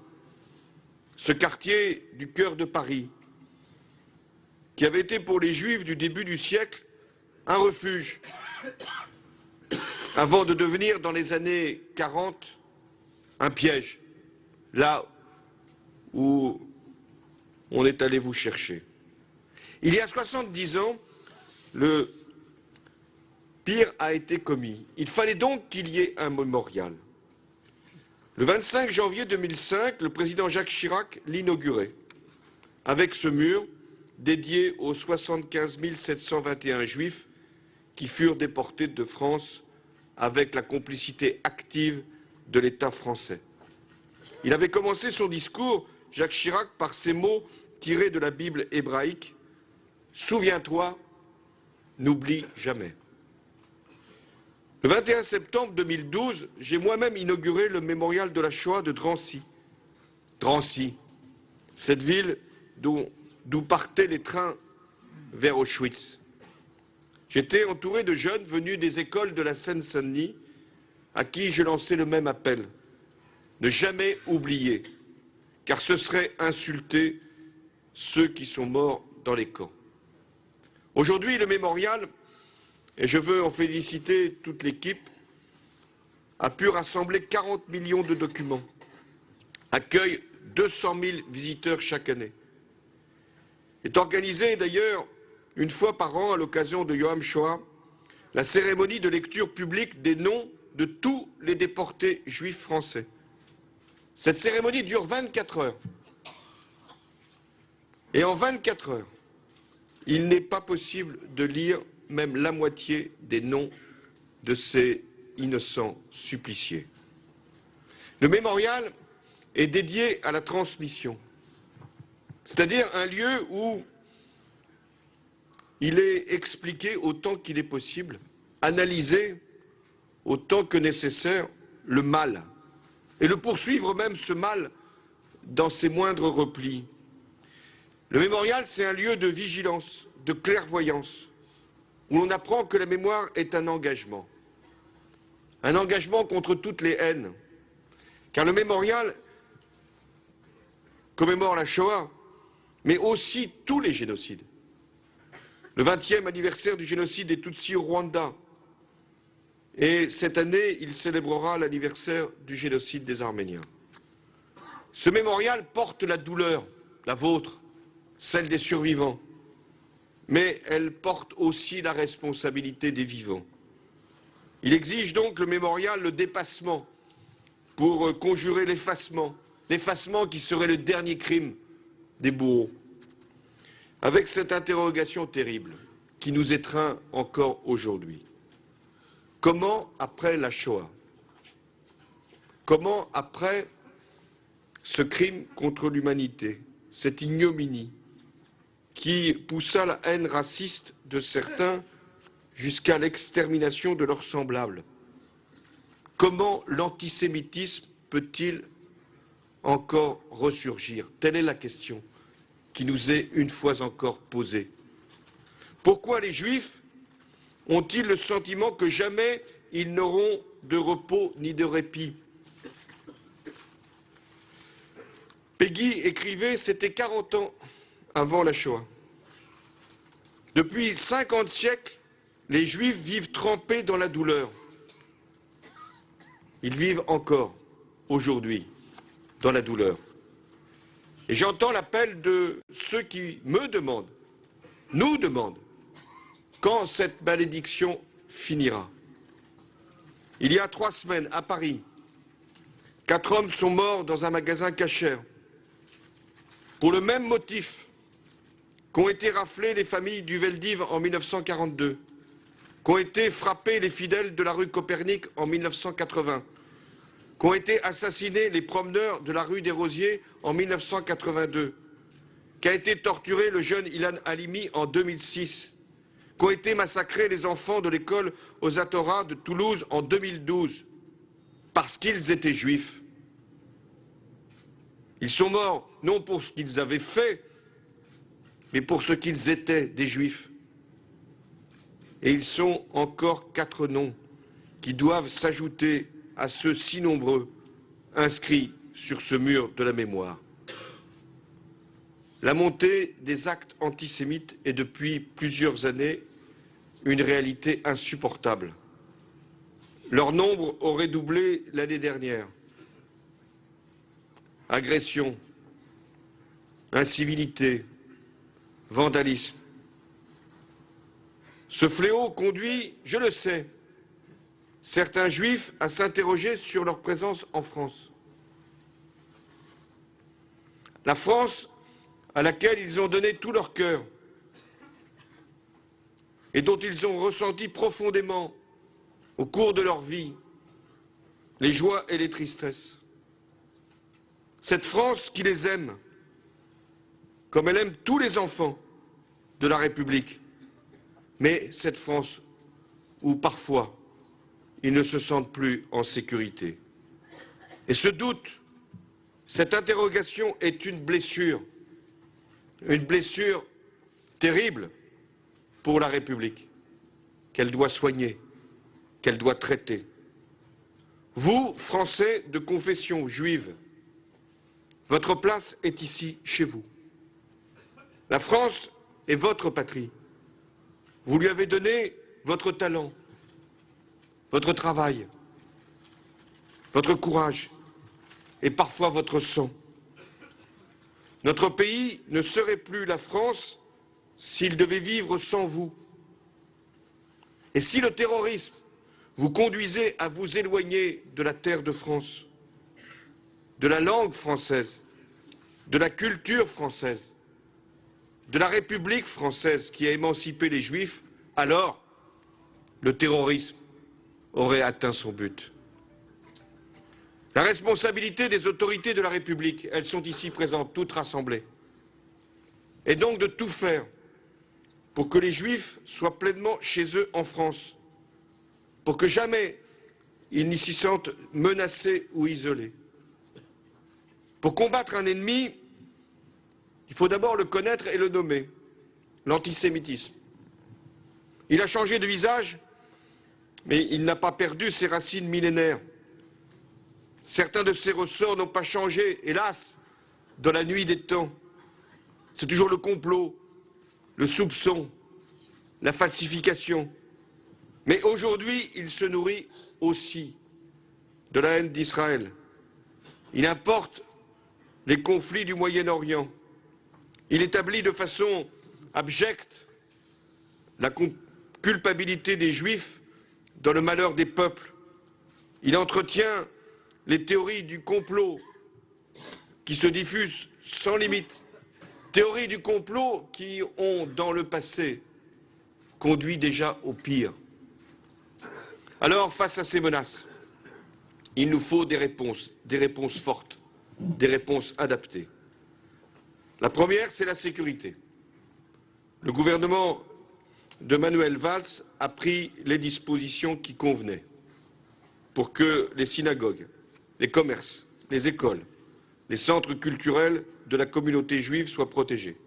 ce quartier du cœur de Paris, qui avait été pour les Juifs du début du siècle un refuge, avant de devenir, dans les années 40, un piège, là où on est allé vous chercher. Il y a 70 ans, le pire a été commis. Il fallait donc qu'il y ait un mémorial. Le 25 janvier 2005, le président Jacques Chirac l'inaugurait, avec ce mur dédié aux 75 721 Juifs qui furent déportés de France avec la complicité active de l'État français. Il avait commencé son discours, Jacques Chirac, par ces mots tirés de la Bible hébraïque « Souviens-toi, n'oublie jamais ». Le 21 septembre 2012, j'ai moi-même inauguré le mémorial de la Shoah de Drancy. Drancy, cette ville d'où partaient les trains vers Auschwitz. J'étais entouré de jeunes venus des écoles de la Seine-Saint-Denis, à qui je lançais le même appel. Ne jamais oublier, car ce serait insulter ceux qui sont morts dans les camps. Aujourd'hui, le mémorial, et je veux en féliciter toute l'équipe, a pu rassembler 40 millions de documents, accueille 200 000 visiteurs chaque année. Est organisée d'ailleurs une fois par an, à l'occasion de Yom Shoah, la cérémonie de lecture publique des noms de tous les déportés juifs français. Cette cérémonie dure 24 heures. Et en 24 heures, il n'est pas possible de lire même la moitié des noms de ces innocents suppliciés. Le mémorial est dédié à la transmission, c'est-à-dire un lieu où il est expliqué autant qu'il est possible, analysé autant que nécessaire le mal, et le poursuivre même ce mal dans ses moindres replis. Le mémorial, c'est un lieu de vigilance, de clairvoyance, où l'on apprend que la mémoire est un engagement contre toutes les haines, car le mémorial commémore la Shoah, mais aussi tous les génocides. Le 20e anniversaire du génocide des Tutsis au Rwanda, et cette année, il célébrera l'anniversaire du génocide des Arméniens. Ce mémorial porte la douleur, la vôtre, celle des survivants, mais elle porte aussi la responsabilité des vivants. Il exige donc, le mémorial, le dépassement pour conjurer l'effacement qui serait le dernier crime des bourreaux. Avec cette interrogation terrible qui nous étreint encore aujourd'hui. Comment après la Shoah? Comment après ce crime contre l'humanité, cette ignominie qui poussa la haine raciste de certains jusqu'à l'extermination de leurs semblables? Comment l'antisémitisme peut-il encore ressurgir? Telle est la question qui nous est une fois encore posée. Pourquoi les Juifs ont-ils le sentiment que jamais ils n'auront de repos ni de répit? Peggy écrivait, c'était 40 ans avant la Shoah. Depuis 50 siècles, les Juifs vivent trempés dans la douleur. Ils vivent encore, aujourd'hui, dans la douleur. Et j'entends l'appel de ceux qui me demandent, nous demandent, quand cette malédiction finira. Il y a 3 semaines, à Paris, 4 hommes sont morts dans un magasin cachère pour le même motif qu'ont été raflées les familles du Veldiv en 1942, qu'ont été frappés les fidèles de la rue Copernic en 1980, qu'ont été assassinés les promeneurs de la rue des Rosiers en 1982, qu'a été torturé le jeune Ilan Halimi en 2006, qu'ont été massacrés les enfants de l'école aux Atora de Toulouse en 2012, parce qu'ils étaient juifs. Ils sont morts non pour ce qu'ils avaient fait, mais pour ce qu'ils étaient, des juifs. Et ils sont encore 4 noms qui doivent s'ajouter à ceux si nombreux inscrits sur ce mur de la mémoire. La montée des actes antisémites est depuis plusieurs années une réalité insupportable. Leur nombre aurait doublé l'année dernière. Agressions, incivilité, vandalisme. Ce fléau conduit, je le sais, certains juifs à s'interroger sur leur présence en France. La France à laquelle ils ont donné tout leur cœur et dont ils ont ressenti profondément au cours de leur vie les joies et les tristesses. Cette France qui les aime, comme elle aime tous les enfants de la République, mais cette France où parfois ils ne se sentent plus en sécurité. Et ce doute, cette interrogation est une blessure terrible pour la République, qu'elle doit soigner, qu'elle doit traiter. Vous, Français de confession juive, votre place est ici, chez vous. La France est votre patrie. Vous lui avez donné votre talent, votre travail, votre courage et parfois votre sang. Notre pays ne serait plus la France s'il devait vivre sans vous. Et si le terrorisme vous conduisait à vous éloigner de la terre de France, de la langue française, de la culture française, de la République française qui a émancipé les Juifs, alors le terrorisme aurait atteint son but. La responsabilité des autorités de la République, elles sont ici présentes, toutes rassemblées, est donc de tout faire pour que les Juifs soient pleinement chez eux en France, pour que jamais ils n'y s'y sentent menacés ou isolés. Pour combattre un ennemi, il faut d'abord le connaître et le nommer, l'antisémitisme. Il a changé de visage, mais il n'a pas perdu ses racines millénaires. Certains de ses ressorts n'ont pas changé, hélas, dans la nuit des temps. C'est toujours le complot, le soupçon, la falsification. Mais aujourd'hui, il se nourrit aussi de la haine d'Israël. Il importe les conflits du Moyen-Orient. Il établit de façon abjecte la culpabilité des Juifs dans le malheur des peuples. Il entretient les théories du complot qui se diffusent sans limite, théories du complot qui ont, dans le passé, conduit déjà au pire. Alors, face à ces menaces, il nous faut des réponses fortes, des réponses adaptées. La première, c'est la sécurité. Le gouvernement de Manuel Valls a pris les dispositions qui convenaient pour que les synagogues, les commerces, les écoles, les centres culturels de la communauté juive soient protégés.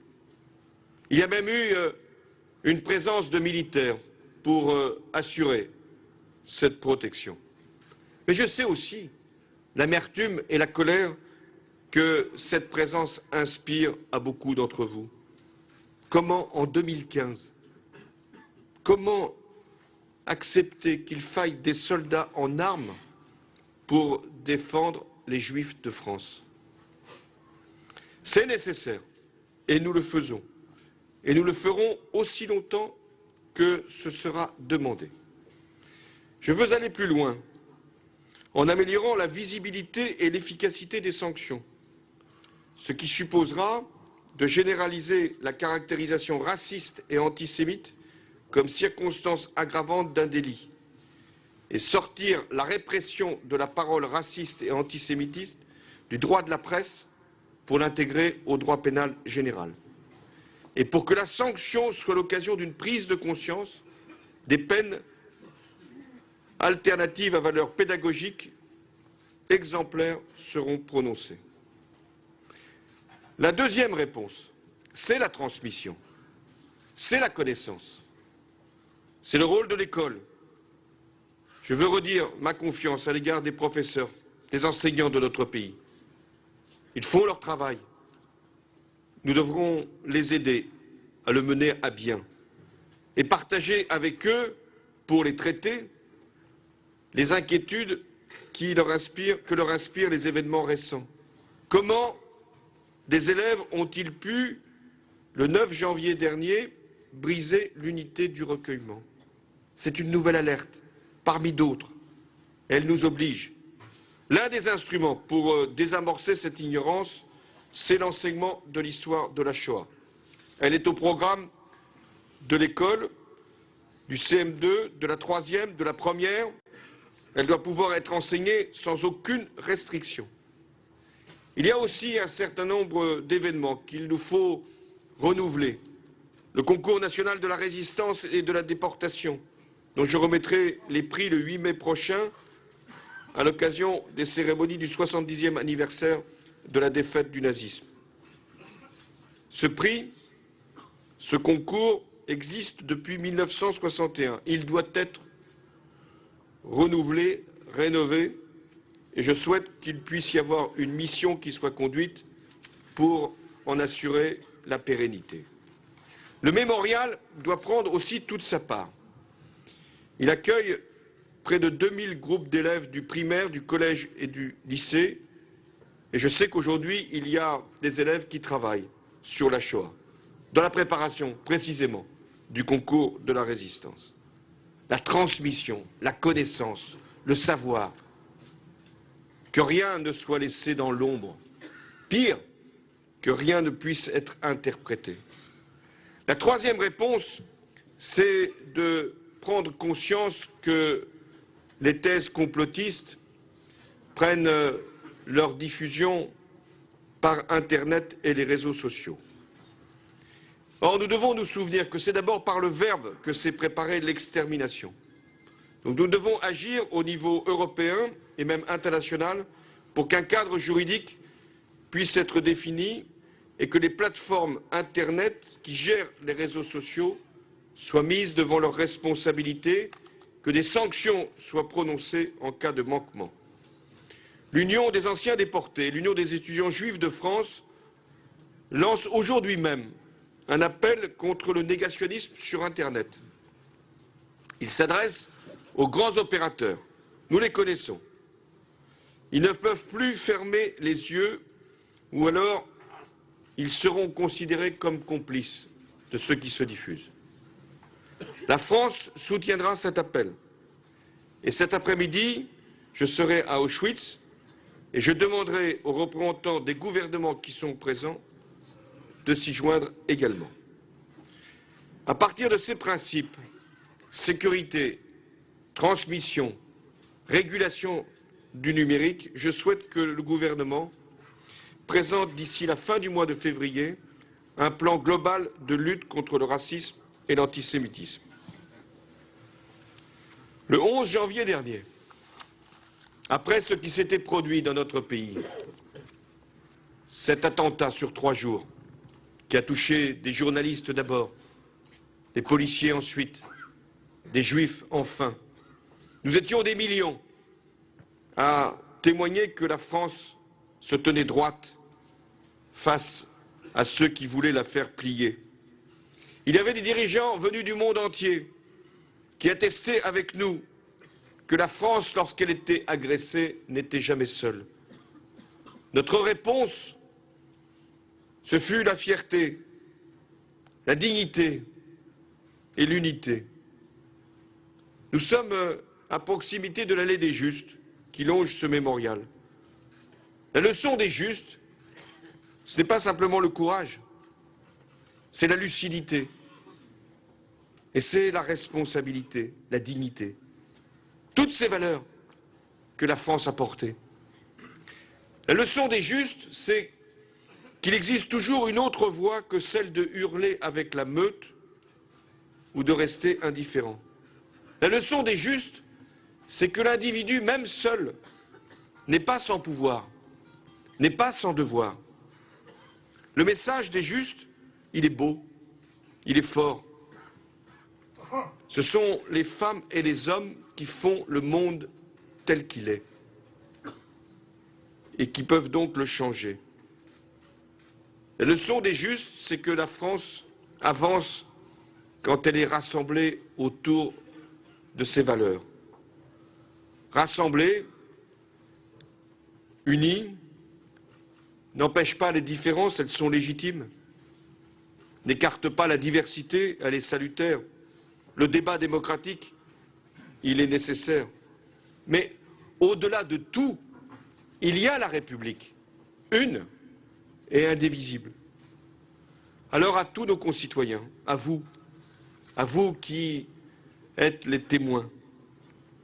Il y a même eu une présence de militaires pour assurer cette protection. Mais je sais aussi l'amertume et la colère que cette présence inspire à beaucoup d'entre vous. Comment, en 2015, comment accepter qu'il faille des soldats en armes pour défendre les Juifs de France? C'est nécessaire, et nous le faisons, et nous le ferons aussi longtemps que ce sera demandé. Je veux aller plus loin, en améliorant la visibilité et l'efficacité des sanctions, ce qui supposera de généraliser la caractérisation raciste et antisémite comme circonstance aggravante d'un délit, et sortir la répression de la parole raciste et antisémitiste du droit de la presse pour l'intégrer au droit pénal général. Et pour que la sanction soit l'occasion d'une prise de conscience, des peines alternatives à valeur pédagogique exemplaires seront prononcées. La deuxième réponse, c'est la transmission, c'est la connaissance. C'est le rôle de l'école. Je veux redire ma confiance à l'égard des professeurs, des enseignants de notre pays. Ils font leur travail. Nous devrons les aider à le mener à bien et partager avec eux, pour les traiter, les inquiétudes que leur inspirent les événements récents. Comment des élèves ont-ils pu, le 9 janvier dernier, briser l'unité du recueillement? C'est une nouvelle alerte, parmi d'autres. Elle nous oblige. L'un des instruments pour désamorcer cette ignorance, c'est l'enseignement de l'histoire de la Shoah. Elle est au programme de l'école, du CM2, de la 3e, de la 1re. Elle doit pouvoir être enseignée sans aucune restriction. Il y a aussi un certain nombre d'événements qu'il nous faut renouveler. Le concours national de la résistance et de la déportation, dont je remettrai les prix le 8 mai prochain, à l'occasion des cérémonies du 70e anniversaire de la défaite du nazisme. Ce prix, ce concours, existe depuis 1961. Il doit être renouvelé, rénové, et je souhaite qu'il puisse y avoir une mission qui soit conduite pour en assurer la pérennité. Le mémorial doit prendre aussi toute sa part. Il accueille près de 2000 groupes d'élèves du primaire, du collège et du lycée, et je sais qu'aujourd'hui, il y a des élèves qui travaillent sur la Shoah, dans la préparation, précisément, du concours de la résistance. La transmission, la connaissance, le savoir, que rien ne soit laissé dans l'ombre. Pire, que rien ne puisse être interprété. La troisième réponse, c'est de prendre conscience que les thèses complotistes prennent leur diffusion par Internet et les réseaux sociaux. Or, nous devons nous souvenir que c'est d'abord par le verbe que s'est préparée l'extermination. Donc nous devons agir au niveau européen et même international pour qu'un cadre juridique puisse être défini et que les plateformes Internet qui gèrent les réseaux sociaux soient mises devant leurs responsabilités, que des sanctions soient prononcées en cas de manquement. L'Union des anciens déportés, l'Union des étudiants juifs de France lance aujourd'hui même un appel contre le négationnisme sur Internet. Il s'adresse aux grands opérateurs. Nous les connaissons. Ils ne peuvent plus fermer les yeux ou alors ils seront considérés comme complices de ce qui se diffuse. La France soutiendra cet appel. Et cet après-midi, je serai à Auschwitz et je demanderai aux représentants des gouvernements qui sont présents de s'y joindre également. À partir de ces principes, sécurité, transmission, régulation du numérique, je souhaite que le gouvernement présente d'ici la fin du mois de février un plan global de lutte contre le racisme et l'antisémitisme. Le 11 janvier dernier, après ce qui s'était produit dans notre pays, cet attentat sur 3 jours, qui a touché des journalistes d'abord, des policiers ensuite, des juifs enfin. Nous étions des millions à témoigner que la France se tenait droite face à ceux qui voulaient la faire plier. Il y avait des dirigeants venus du monde entier qui attestaient avec nous que la France, lorsqu'elle était agressée, n'était jamais seule. Notre réponse, ce fut la fierté, la dignité et l'unité. Nous sommes à proximité de l'allée des Justes qui longe ce mémorial. La leçon des Justes, ce n'est pas simplement le courage, c'est la lucidité et c'est la responsabilité, la dignité. Toutes ces valeurs que la France a portées. La leçon des Justes, c'est qu'il existe toujours une autre voie que celle de hurler avec la meute ou de rester indifférent. La leçon des Justes, c'est que l'individu, même seul, n'est pas sans pouvoir, n'est pas sans devoir. Le message des Justes, il est beau, il est fort. Ce sont les femmes et les hommes qui font le monde tel qu'il est et qui peuvent donc le changer. La leçon des justes, c'est que la France avance quand elle est rassemblée autour de ses valeurs. Rassemblée, unie, n'empêche pas les différences, elles sont légitimes. N'écarte pas la diversité, elle est salutaire. Le débat démocratique, il est nécessaire. Mais au-delà de tout, il y a la République, une et indivisible. Alors à tous nos concitoyens, à vous qui êtes les témoins,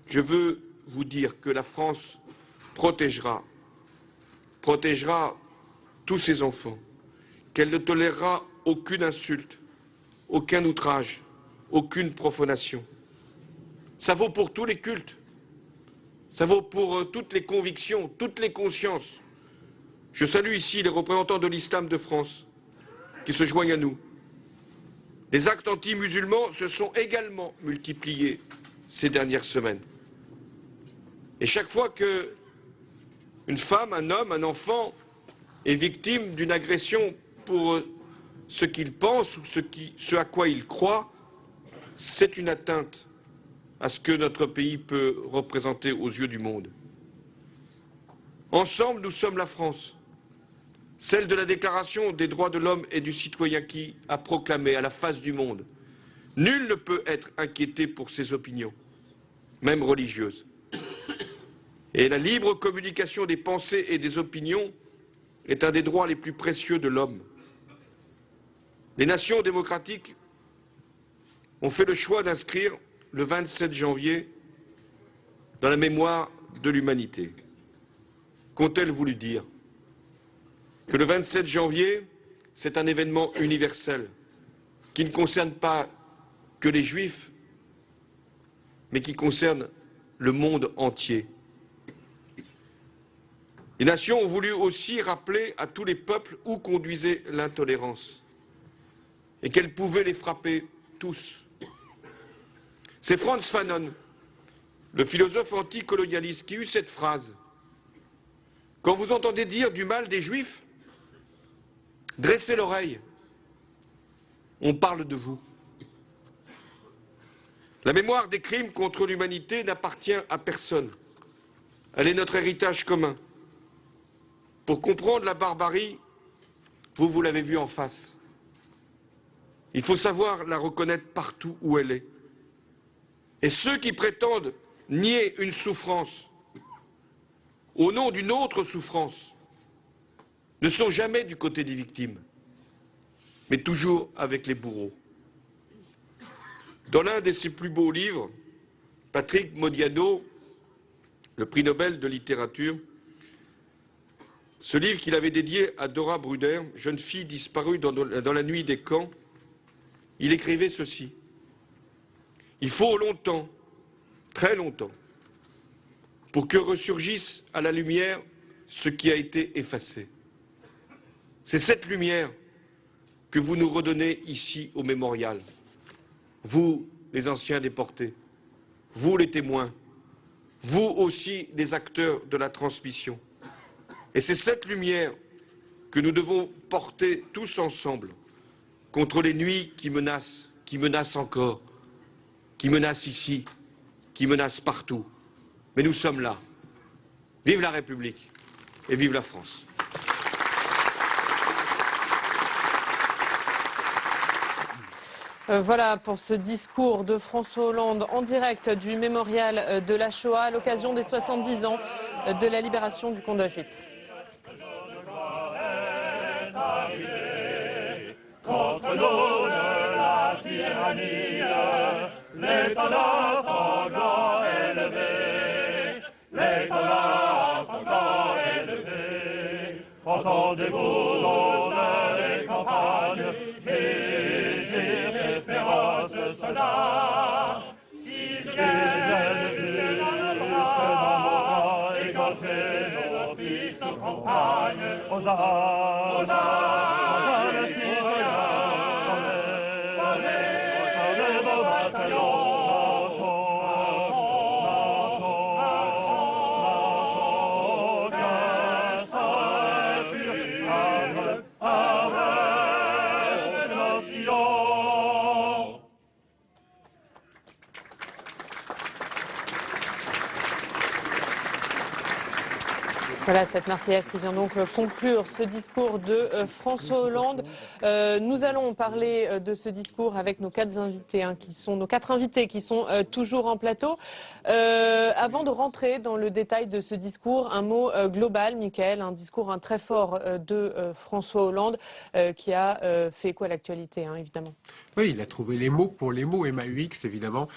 je veux vous dire que la France protégera tous ses enfants, qu'elle ne tolérera aucune insulte, aucun outrage, aucune profanation. Ça vaut pour tous les cultes, ça vaut pour toutes les convictions, toutes les consciences. Je salue ici les représentants de l'islam de France qui se joignent à nous. Les actes anti-musulmans se sont également multipliés ces dernières semaines. Et chaque fois qu'une femme, un homme, un enfant est victime d'une agression pour ce qu'il pense ou ce à quoi il croit, c'est une atteinte à ce que notre pays peut représenter aux yeux du monde. Ensemble, nous sommes la France, celle de la Déclaration des droits de l'homme et du citoyen qui a proclamé à la face du monde « Nul ne peut être inquiété pour ses opinions, même religieuses ». Et la libre communication des pensées et des opinions est un des droits les plus précieux de l'homme. Les nations démocratiques ont fait le choix d'inscrire le 27 janvier dans la mémoire de l'humanité. Qu'ont-elles voulu dire? Que le 27 janvier, c'est un événement universel qui ne concerne pas que les Juifs, mais qui concerne le monde entier. Les nations ont voulu aussi rappeler à tous les peuples où conduisait l'intolérance et qu'elle pouvait les frapper tous. C'est Frantz Fanon, le philosophe anticolonialiste, qui eut cette phrase. Quand vous entendez dire du mal des Juifs, dressez l'oreille, on parle de vous. La mémoire des crimes contre l'humanité n'appartient à personne. Elle est notre héritage commun. Pour comprendre la barbarie, vous l'avez vue en face. Il faut savoir la reconnaître partout où elle est. Et ceux qui prétendent nier une souffrance au nom d'une autre souffrance ne sont jamais du côté des victimes, mais toujours avec les bourreaux. Dans l'un de ses plus beaux livres, Patrick Modiano, le prix Nobel de littérature, ce livre qu'il avait dédié à Dora Bruder, jeune fille disparue dans la nuit des camps, il écrivait ceci. Il faut longtemps, très longtemps, pour que ressurgisse à la lumière ce qui a été effacé. C'est cette lumière que vous nous redonnez ici au mémorial. Vous, les anciens déportés, vous les témoins, vous aussi les acteurs de la transmission. Et c'est cette lumière que nous devons porter tous ensemble contre les nuits qui menacent encore, qui menacent ici, qui menacent partout. Mais nous sommes là. Vive la République et vive la France. Voilà pour ce discours de François Hollande en direct du mémorial de la Shoah à l'occasion des 70 ans de la libération du camp d'Auschwitz. Contre nous de la tyrannie, l'état sanglant élevé, l'état sanglant élevé. Entendez-vous dans les campagnes, gémir ces féroces soldats, qui viennent juste dans égorger nos fils, nos compagnes, aux armes, les citoyens, formez vos bataillons. Voilà, cette Marseillaise qui vient donc conclure ce discours de François Hollande. Nous allons parler de ce discours avec nos quatre invités, nos quatre invités qui sont toujours en plateau. Avant de rentrer dans le détail de ce discours, un mot global, Mickaël, un discours très fort de François Hollande qui a fait écho à l'actualité, évidemment. Oui, il a trouvé les mots pour les mots, MAUX évidemment,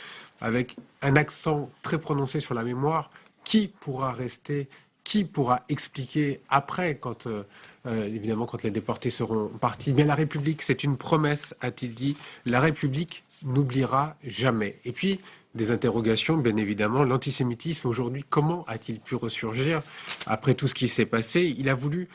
avec un accent très prononcé sur la mémoire. Qui pourra rester? Qui pourra expliquer après, évidemment, quand les déportés seront partis? Mais la République, c'est une promesse, a-t-il dit. La République n'oubliera jamais. Et puis, des interrogations, bien évidemment. L'antisémitisme, aujourd'hui, comment a-t-il pu ressurgir après tout ce qui s'est passé? Il a voulu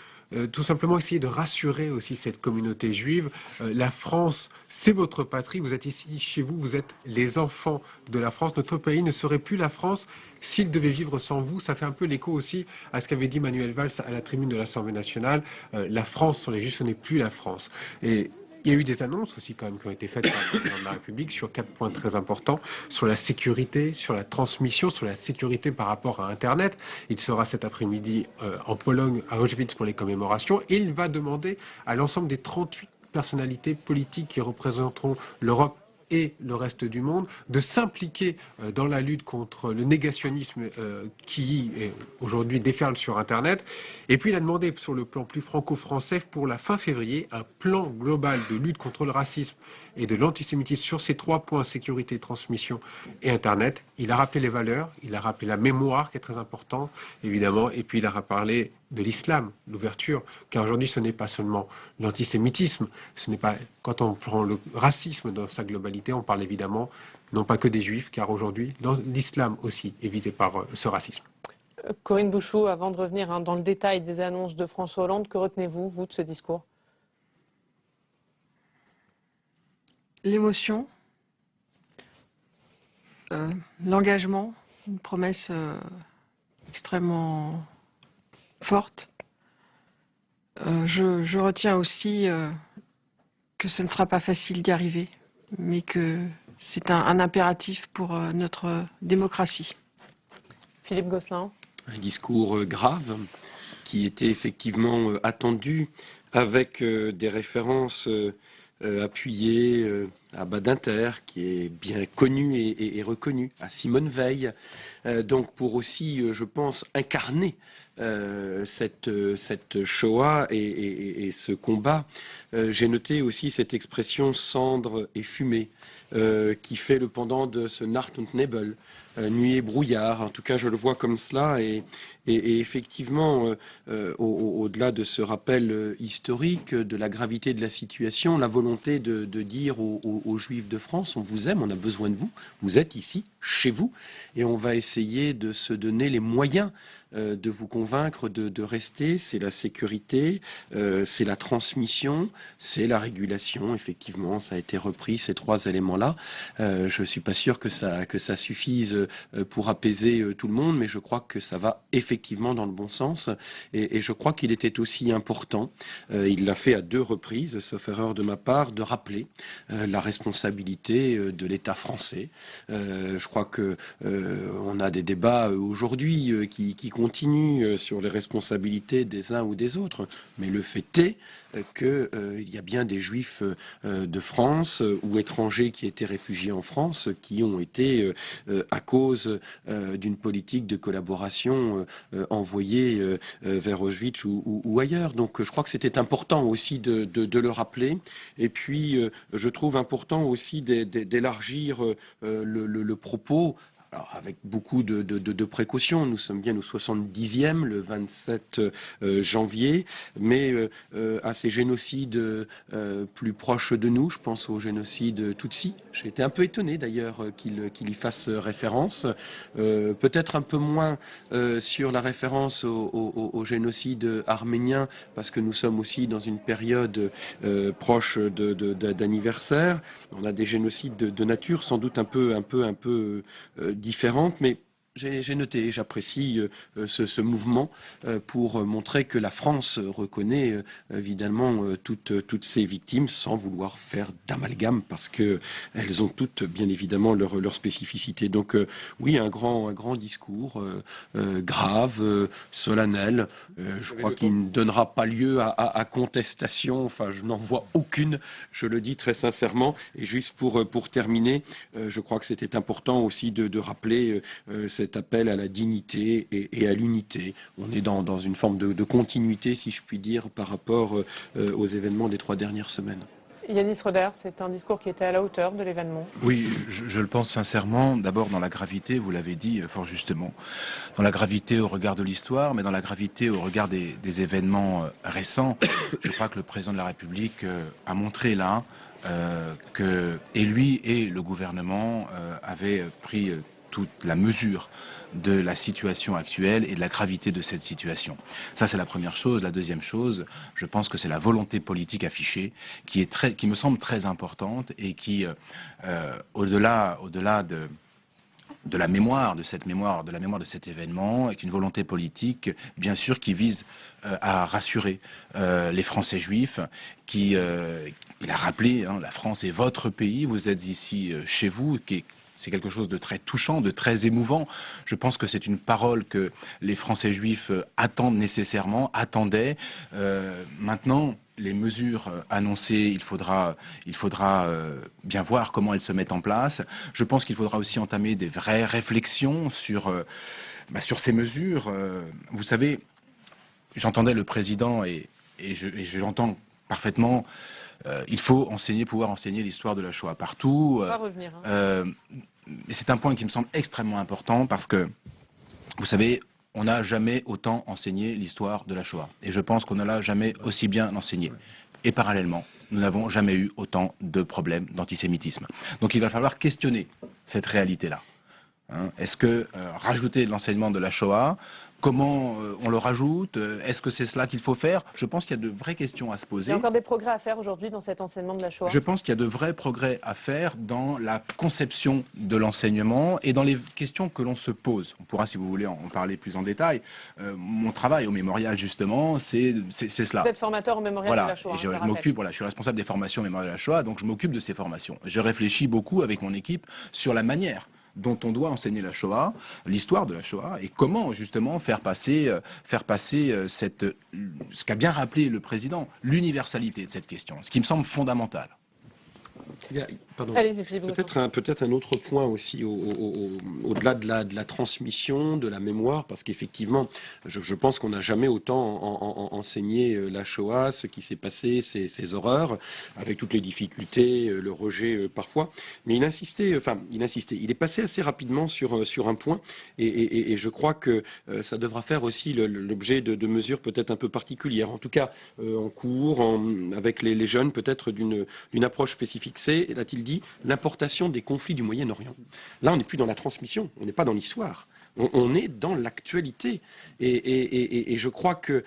tout simplement essayer de rassurer aussi cette communauté juive. La France, c'est votre patrie, vous êtes ici chez vous, vous êtes les enfants de la France. Notre pays ne serait plus la France s'il devait vivre sans vous. Ça fait un peu l'écho aussi à ce qu'avait dit Manuel Valls à la tribune de l'Assemblée nationale. La France sans les Juifs, ce n'est plus la France. Et il y a eu des annonces aussi quand même qui ont été faites par le président de la République sur 4 points très importants, sur la sécurité, sur la transmission, sur la sécurité par rapport à Internet. Il sera cet après-midi en Pologne, à Auschwitz pour les commémorations, et il va demander à l'ensemble des 38 personnalités politiques qui représenteront l'Europe et le reste du monde, de s'impliquer dans la lutte contre le négationnisme qui aujourd'hui déferle sur Internet. Et puis il a demandé sur le plan plus franco-français pour la fin février un plan global de lutte contre le racisme et de l'antisémitisme sur ces 3 points, sécurité, transmission et Internet. Il a rappelé les valeurs, il a rappelé la mémoire qui est très important évidemment, et puis il a parlé de l'islam, l'ouverture, car aujourd'hui ce n'est pas seulement l'antisémitisme, ce n'est pas, quand on prend le racisme dans sa globalité, on parle évidemment non pas que des juifs, car aujourd'hui l'islam aussi est visé par ce racisme. Corinne Bouchoux, avant de revenir dans le détail des annonces de François Hollande, que retenez-vous, vous, de ce discours? L'émotion, l'engagement, une promesse extrêmement forte. Je retiens aussi que ce ne sera pas facile d'y arriver, mais que c'est un impératif pour notre démocratie. Philippe Gosselin. Un discours grave qui était effectivement attendu, avec des références appuyées à Badinter, qui est bien connu et reconnu, à Simone Veil, donc pour aussi, je pense, incarner cette Shoah et ce combat. J'ai noté aussi cette expression cendre et fumée qui fait le pendant de ce Nacht und Nebel, nuit et brouillard. En tout cas, je le vois comme cela. Et effectivement, au-delà de ce rappel historique, de la gravité de la situation, la volonté de dire aux Juifs de France, on vous aime, on a besoin de vous, vous êtes ici, chez vous, et on va essayer de se donner les moyens de vous convaincre de rester. C'est la sécurité, c'est la transmission, c'est la régulation. Effectivement, ça a été repris, ces 3 éléments-là. Je ne suis pas sûr que ça suffise pour apaiser tout le monde, mais je crois que ça va effectivement dans le bon sens. Et je crois qu'il était aussi important, il l'a fait à 2 reprises, sauf erreur de ma part, de rappeler la responsabilité de l'État français. Je crois que on a des débats aujourd'hui qui continuent sur les responsabilités des uns ou des autres, mais le fait est qu'il y a bien des Juifs de France ou étrangers qui étaient réfugiés en France qui ont été, à cause d'une politique de collaboration, envoyés vers Auschwitz ou ailleurs. Donc je crois que c'était important aussi de le rappeler. Et puis je trouve important aussi d'élargir le propos. Alors, avec beaucoup de précautions, nous sommes bien au 70e, le 27 janvier, mais à ces génocides plus proches de nous, je pense au génocide Tutsi. J'ai été un peu étonné d'ailleurs qu'il y fasse référence, peut-être un peu moins sur la référence au génocide arménien, parce que nous sommes aussi dans une période proche d'anniversaire. On a des génocides de nature sans doute un peu différentes, mais J'ai noté, j'apprécie ce mouvement pour montrer que la France reconnaît évidemment toutes ces victimes sans vouloir faire d'amalgame parce qu'elles ont toutes bien évidemment leur spécificité. Donc oui, un grand discours grave, solennel. Je crois qu'il ne donnera pas lieu à contestation. Enfin, je n'en vois aucune, je le dis très sincèrement. Et juste pour terminer, je crois que c'était important aussi de rappeler cet appel à la dignité et à l'unité. On est dans une forme de continuité, si je puis dire, par rapport aux événements des 3 dernières semaines. Yanis Roder, c'est un discours qui était à la hauteur de l'événement. Oui, je le pense sincèrement. D'abord dans la gravité, vous l'avez dit fort justement, dans la gravité au regard de l'histoire, mais dans la gravité au regard des événements récents. Je crois que le président de la République a montré là que et lui et le gouvernement avaient pris toute la mesure de la situation actuelle et de la gravité de cette situation. Ça, c'est la première chose. La deuxième chose, je pense que c'est la volonté politique affichée qui me semble très importante et qui, au-delà de la mémoire de cet événement, est une volonté politique, bien sûr, qui vise à rassurer les Français juifs, il a rappelé, la France est votre pays, vous êtes ici chez vous, c'est quelque chose de très touchant, de très émouvant. Je pense que c'est une parole que les Français juifs attendaient. Maintenant, les mesures annoncées, il faudra bien voir comment elles se mettent en place. Je pense qu'il faudra aussi entamer des vraies réflexions sur ces mesures. Vous savez, j'entendais le président et je l'entends parfaitement. Il faut pouvoir enseigner l'histoire de la Shoah partout. On va revenir. C'est un point qui me semble extrêmement important parce que, vous savez, on n'a jamais autant enseigné l'histoire de la Shoah. Et je pense qu'on ne l'a jamais aussi bien enseigné. Et parallèlement, nous n'avons jamais eu autant de problèmes d'antisémitisme. Donc il va falloir questionner cette réalité-là. Est-ce que rajouter l'enseignement de la Shoah, comment on le rajoute? Est-ce que c'est cela qu'il faut faire? Je pense qu'il y a de vraies questions à se poser. Il y a encore des progrès à faire aujourd'hui dans cet enseignement de la Shoah? Je pense qu'il y a de vrais progrès à faire dans la conception de l'enseignement et dans les questions que l'on se pose. On pourra, si vous voulez, en parler plus en détail. Mon travail au mémorial, justement, c'est cela. Vous êtes formateur au mémorial de la Shoah. Et je m'occupe, je suis responsable des formations au mémorial de la Shoah, donc je m'occupe de ces formations. Je réfléchis beaucoup avec mon équipe sur la manière dont on doit enseigner la Shoah, l'histoire de la Shoah, et comment justement faire passer ce qu'a bien rappelé le président, l'universalité de cette question, ce qui me semble fondamental. Peut-être un autre point aussi au-delà de la transmission, de la mémoire, parce qu'effectivement, je pense qu'on n'a jamais autant enseigné la Shoah, ce qui s'est passé, ces horreurs, avec toutes les difficultés, le rejet parfois. Mais il est passé assez rapidement sur un point, et je crois que ça devra faire aussi l'objet de mesures peut-être un peu particulières, en tout cas en cours, avec les jeunes, peut-être d'une approche spécifique. C'est, l'a-t-il dit, l'importation des conflits du Moyen-Orient. Là, on n'est plus dans la transmission, on n'est pas dans l'histoire. On est dans l'actualité et je crois que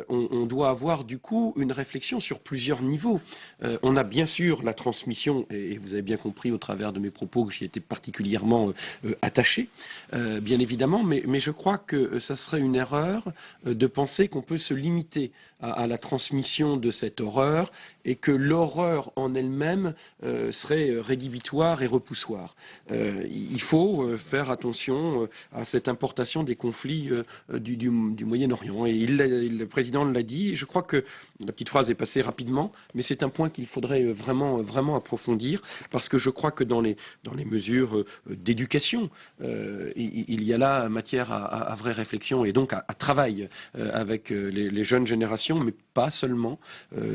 on doit avoir du coup une réflexion sur plusieurs niveaux. On a bien sûr la transmission et vous avez bien compris au travers de mes propos que j'y étais particulièrement attaché, bien évidemment, mais je crois que ça serait une erreur de penser qu'on peut se limiter à la transmission de cette horreur et que l'horreur en elle-même serait rédhibitoire et repoussoire. Il faut faire attention à cette importation des conflits du Moyen-Orient. Et le président l'a dit, et je crois que la petite phrase est passée rapidement, mais c'est un point qu'il faudrait vraiment approfondir, parce que je crois que dans les mesures d'éducation, il y a là matière à vraie réflexion et donc à travail avec les jeunes générations, mais pas seulement.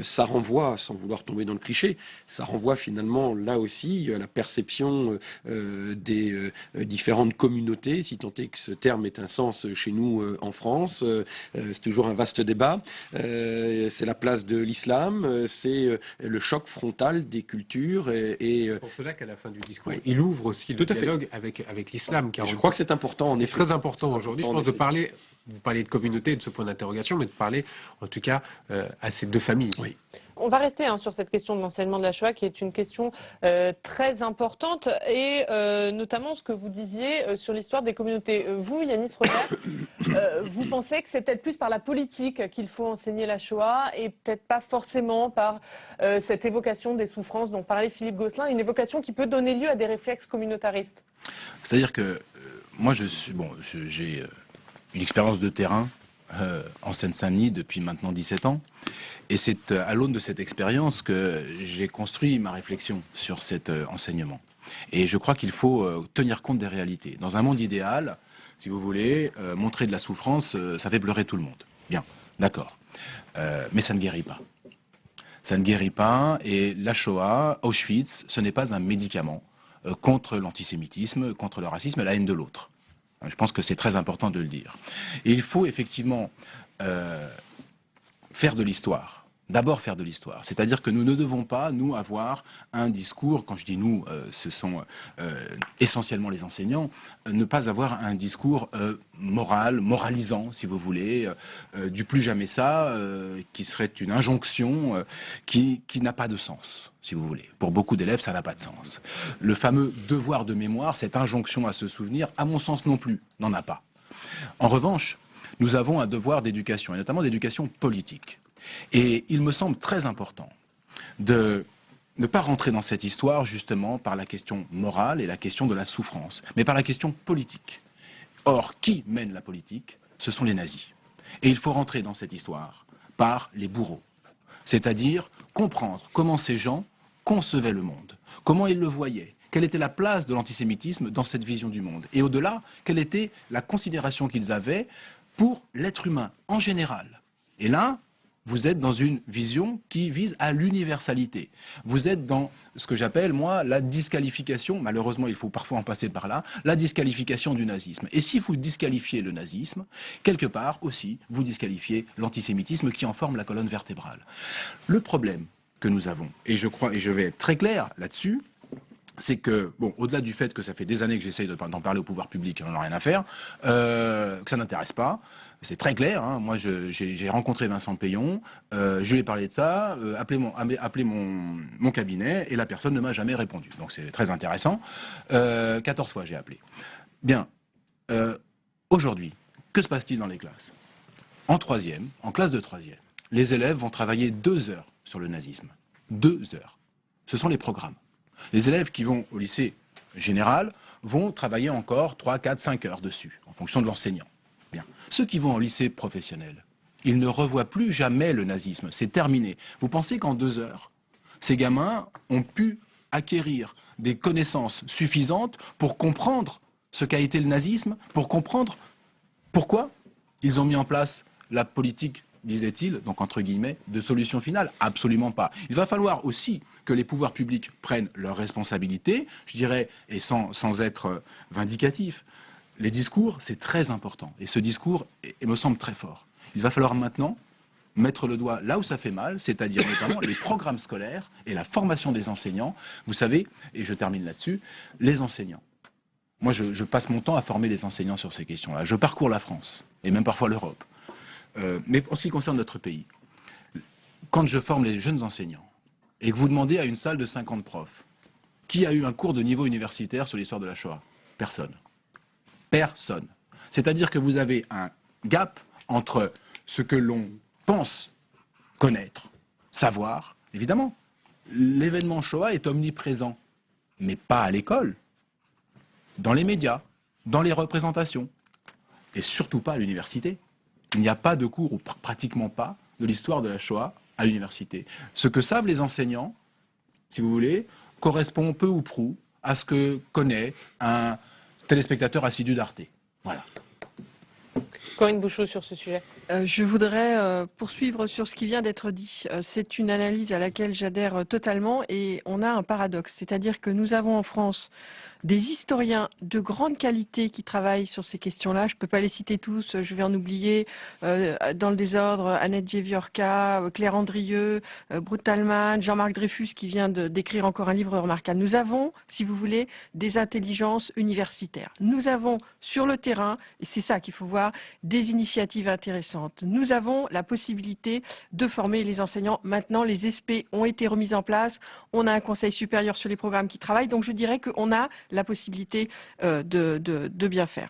Ça renvoie, sans vouloir tomber dans le cliché, ça renvoie finalement là aussi à la perception des différentes communautés, si tant est que ce terme ait un sens chez nous en France. C'est toujours un vaste débat. C'est la place de l'islam, c'est le choc frontal des cultures. C'est pour cela qu'à la fin du discours, il ouvre aussi le dialogue avec l'islam. Je crois que c'est important, en effet. C'est très important aujourd'hui, je pense, de parler. Vous parlez de communauté, de ce point d'interrogation, mais de parler, en tout cas, à ces deux familles. Oui. On va rester sur cette question de l'enseignement de la Shoah, qui est une question très importante, et notamment ce que vous disiez sur l'histoire des communautés. Vous, Yanis Roder, vous pensez que c'est peut-être plus par la politique qu'il faut enseigner la Shoah, et peut-être pas forcément par cette évocation des souffrances dont parlait Philippe Gosselin, une évocation qui peut donner lieu à des réflexes communautaristes? C'est-à-dire que moi, j'ai une expérience de terrain en Seine-Saint-Denis depuis maintenant 17 ans. Et c'est à l'aune de cette expérience que j'ai construit ma réflexion sur cet enseignement. Et je crois qu'il faut tenir compte des réalités. Dans un monde idéal, si vous voulez, montrer de la souffrance, ça fait pleurer tout le monde. Bien, d'accord. Mais ça ne guérit pas. Ça ne guérit pas. Et la Shoah, Auschwitz, ce n'est pas un médicament contre l'antisémitisme, contre le racisme et la haine de l'autre. Je pense que c'est très important de le dire. Et il faut effectivement faire de l'histoire. D'abord faire de l'histoire. C'est-à-dire que nous ne devons pas, nous, avoir un discours, quand je dis nous, ce sont essentiellement les enseignants, ne pas avoir un discours moral, moralisant, si vous voulez, du plus jamais ça, qui serait une injonction qui n'a pas de sens, si vous voulez. Pour beaucoup d'élèves, ça n'a pas de sens. Le fameux devoir de mémoire, cette injonction à se souvenir, à mon sens non plus, n'en a pas. En revanche, nous avons un devoir d'éducation, et notamment d'éducation politique. Et il me semble très important de ne pas rentrer dans cette histoire justement par la question morale et la question de la souffrance, mais par la question politique. Or, qui mène la politique? Ce sont les nazis. Et il faut rentrer dans cette histoire par les bourreaux. C'est-à-dire comprendre comment ces gens concevaient le monde, comment ils le voyaient, quelle était la place de l'antisémitisme dans cette vision du monde. Et au-delà, quelle était la considération qu'ils avaient pour l'être humain en général. Et là, vous êtes dans une vision qui vise à l'universalité. Vous êtes dans ce que j'appelle, moi, la disqualification, malheureusement il faut parfois en passer par là, la disqualification du nazisme. Et si vous disqualifiez le nazisme, quelque part aussi, vous disqualifiez l'antisémitisme qui en forme la colonne vertébrale. Le problème que nous avons, et je crois, et je vais être très clair là-dessus, c'est que, bon, au-delà du fait que ça fait des années que j'essaye d'en parler au pouvoir public, on n'en a rien à faire, que ça n'intéresse pas, c'est très clair, hein. Moi j'ai rencontré Vincent Payon, je lui ai parlé de ça, appelé mon cabinet, et la personne ne m'a jamais répondu. Donc c'est très intéressant. 14 fois j'ai appelé. Bien, aujourd'hui, que se passe-t-il dans les classes? En troisième, en classe de troisième, les élèves vont travailler 2 heures sur le nazisme. 2 heures. Ce sont les programmes. Les élèves qui vont au lycée général vont travailler encore 3, 4, 5 heures dessus, en fonction de l'enseignant. Bien. Ceux qui vont au lycée professionnel, ils ne revoient plus jamais le nazisme. C'est terminé. Vous pensez qu'en 2 heures, ces gamins ont pu acquérir des connaissances suffisantes pour comprendre ce qu'a été le nazisme, pour comprendre pourquoi ils ont mis en place la politique, disait-il, donc entre guillemets, de solution finale? Absolument pas. Il va falloir aussi que les pouvoirs publics prennent leurs responsabilités, je dirais, et sans être vindicatif. Les discours, c'est très important. Et ce discours me semble très fort. Il va falloir maintenant mettre le doigt là où ça fait mal, c'est-à-dire notamment les programmes scolaires et la formation des enseignants. Vous savez, et je termine là-dessus, les enseignants. Moi, je passe mon temps à former les enseignants sur ces questions-là. Je parcours la France, et même parfois l'Europe. Mais en ce qui concerne notre pays, quand je forme les jeunes enseignants, et que vous demandez à une salle de 50 profs, qui a eu un cours de niveau universitaire sur l'histoire de la Shoah? Personne. Personne. C'est-à-dire que vous avez un gap entre ce que l'on pense connaître, savoir. Évidemment, l'événement Shoah est omniprésent, mais pas à l'école, dans les médias, dans les représentations, et surtout pas à l'université. Il n'y a pas de cours, ou pratiquement pas, de l'histoire de la Shoah à l'université. Ce que savent les enseignants, si vous voulez, correspond peu ou prou à ce que connaît un téléspectateur assidu d'Arte. Voilà. Corinne Bouchot sur ce sujet. Je voudrais poursuivre sur ce qui vient d'être dit. C'est une analyse à laquelle j'adhère totalement et on a un paradoxe. C'est-à-dire que nous avons en France des historiens de grande qualité qui travaillent sur ces questions-là. Je ne peux pas les citer tous, je vais en oublier. Dans le désordre, Annette Vieviorca, Claire Andrieux, Brut Thalmann, Jean-Marc Dreyfus qui vient d'écrire encore un livre remarquable. Nous avons, si vous voulez, des intelligences universitaires. Nous avons sur le terrain, et c'est ça qu'il faut voir, des initiatives intéressantes. Nous avons la possibilité de former les enseignants. Maintenant, les SP ont été remises en place. On a un conseil supérieur sur les programmes qui travaillent. Donc, je dirais qu'on a la possibilité de bien faire.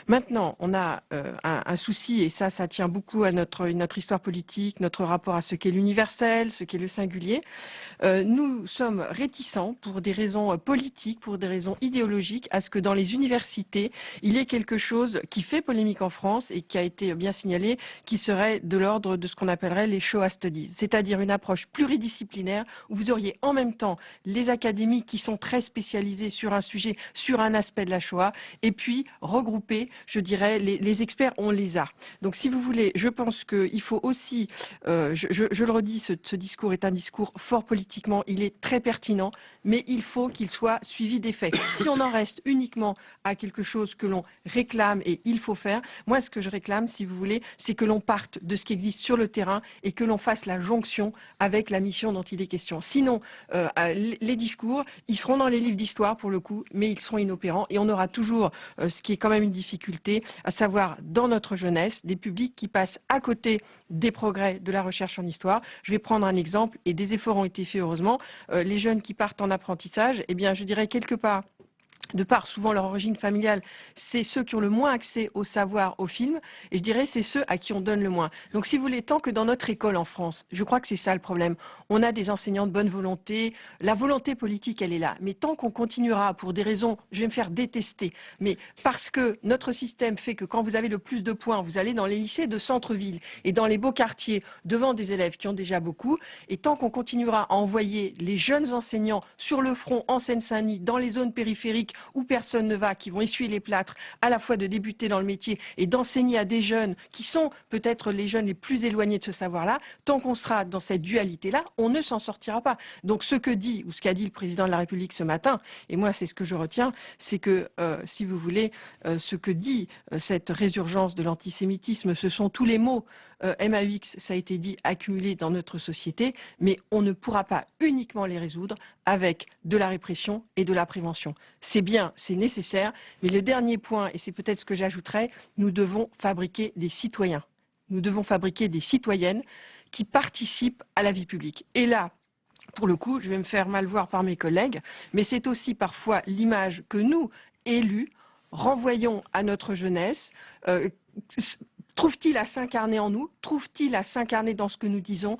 Maintenant, on a un souci, et ça tient beaucoup à notre histoire politique, notre rapport à ce qu'est l'universel, ce qu'est le singulier. Nous sommes réticents, pour des raisons politiques, pour des raisons idéologiques, à ce que dans les universités, il y ait quelque chose qui fait polémique en France et qui a été bien signalé, qui serait de l'ordre de ce qu'on appellerait les Shoah Studies, c'est-à-dire une approche pluridisciplinaire où vous auriez en même temps les académies qui sont très spécialisées sur un sujet, sur un aspect de la Shoah, et puis regrouper, je dirais, les experts, on les a. Donc si vous voulez, je pense qu'il faut aussi, je le redis, ce discours est un discours fort politiquement, il est très pertinent, mais il faut qu'il soit suivi des faits. Si on en reste uniquement à quelque chose que l'on réclame et il faut faire, moi ce que je réclame, si vous voulez, c'est que l'on parte de ce qui existe sur le terrain et que l'on fasse la jonction avec la mission dont il est question. Sinon, les discours, ils seront dans les livres d'histoire pour le coup, mais ils seront inopérants et on aura toujours ce qui est quand même une difficulté, à savoir dans notre jeunesse, des publics qui passent à côté des progrès de la recherche en histoire. Je vais prendre un exemple et des efforts ont été faits heureusement. Les jeunes qui partent en apprentissage, eh bien je dirais quelque part, de par souvent leur origine familiale, c'est ceux qui ont le moins accès au savoir, au film, et je dirais c'est ceux à qui on donne le moins. Donc si vous voulez, tant que dans notre école en France, je crois que c'est ça le problème, on a des enseignants de bonne volonté, la volonté politique elle est là, mais tant qu'on continuera pour des raisons, je vais me faire détester, mais parce que notre système fait que quand vous avez le plus de points, vous allez dans les lycées de centre-ville et dans les beaux quartiers devant des élèves qui ont déjà beaucoup, et tant qu'on continuera à envoyer les jeunes enseignants sur le front en Seine-Saint-Denis, dans les zones périphériques, où personne ne va, qui vont essuyer les plâtres, à la fois de débuter dans le métier et d'enseigner à des jeunes qui sont peut-être les jeunes les plus éloignés de ce savoir-là, tant qu'on sera dans cette dualité-là, on ne s'en sortira pas. Donc ce que dit, ou ce qu'a dit le président de la République ce matin, et moi c'est ce que je retiens, c'est que, si vous voulez, ce que dit cette résurgence de l'antisémitisme, ce sont tous les mots MAUX, ça a été dit, accumulés dans notre société, mais on ne pourra pas uniquement les résoudre avec de la répression et de la prévention. C'est bien, c'est nécessaire, mais le dernier point, et c'est peut-être ce que j'ajouterais, nous devons fabriquer des citoyens. Nous devons fabriquer des citoyennes qui participent à la vie publique. Et là, pour le coup, je vais me faire mal voir par mes collègues, mais c'est aussi parfois l'image que nous, élus, renvoyons à notre jeunesse. Trouve-t-il à s'incarner en nous? Trouve-t-il à s'incarner dans ce que nous disons?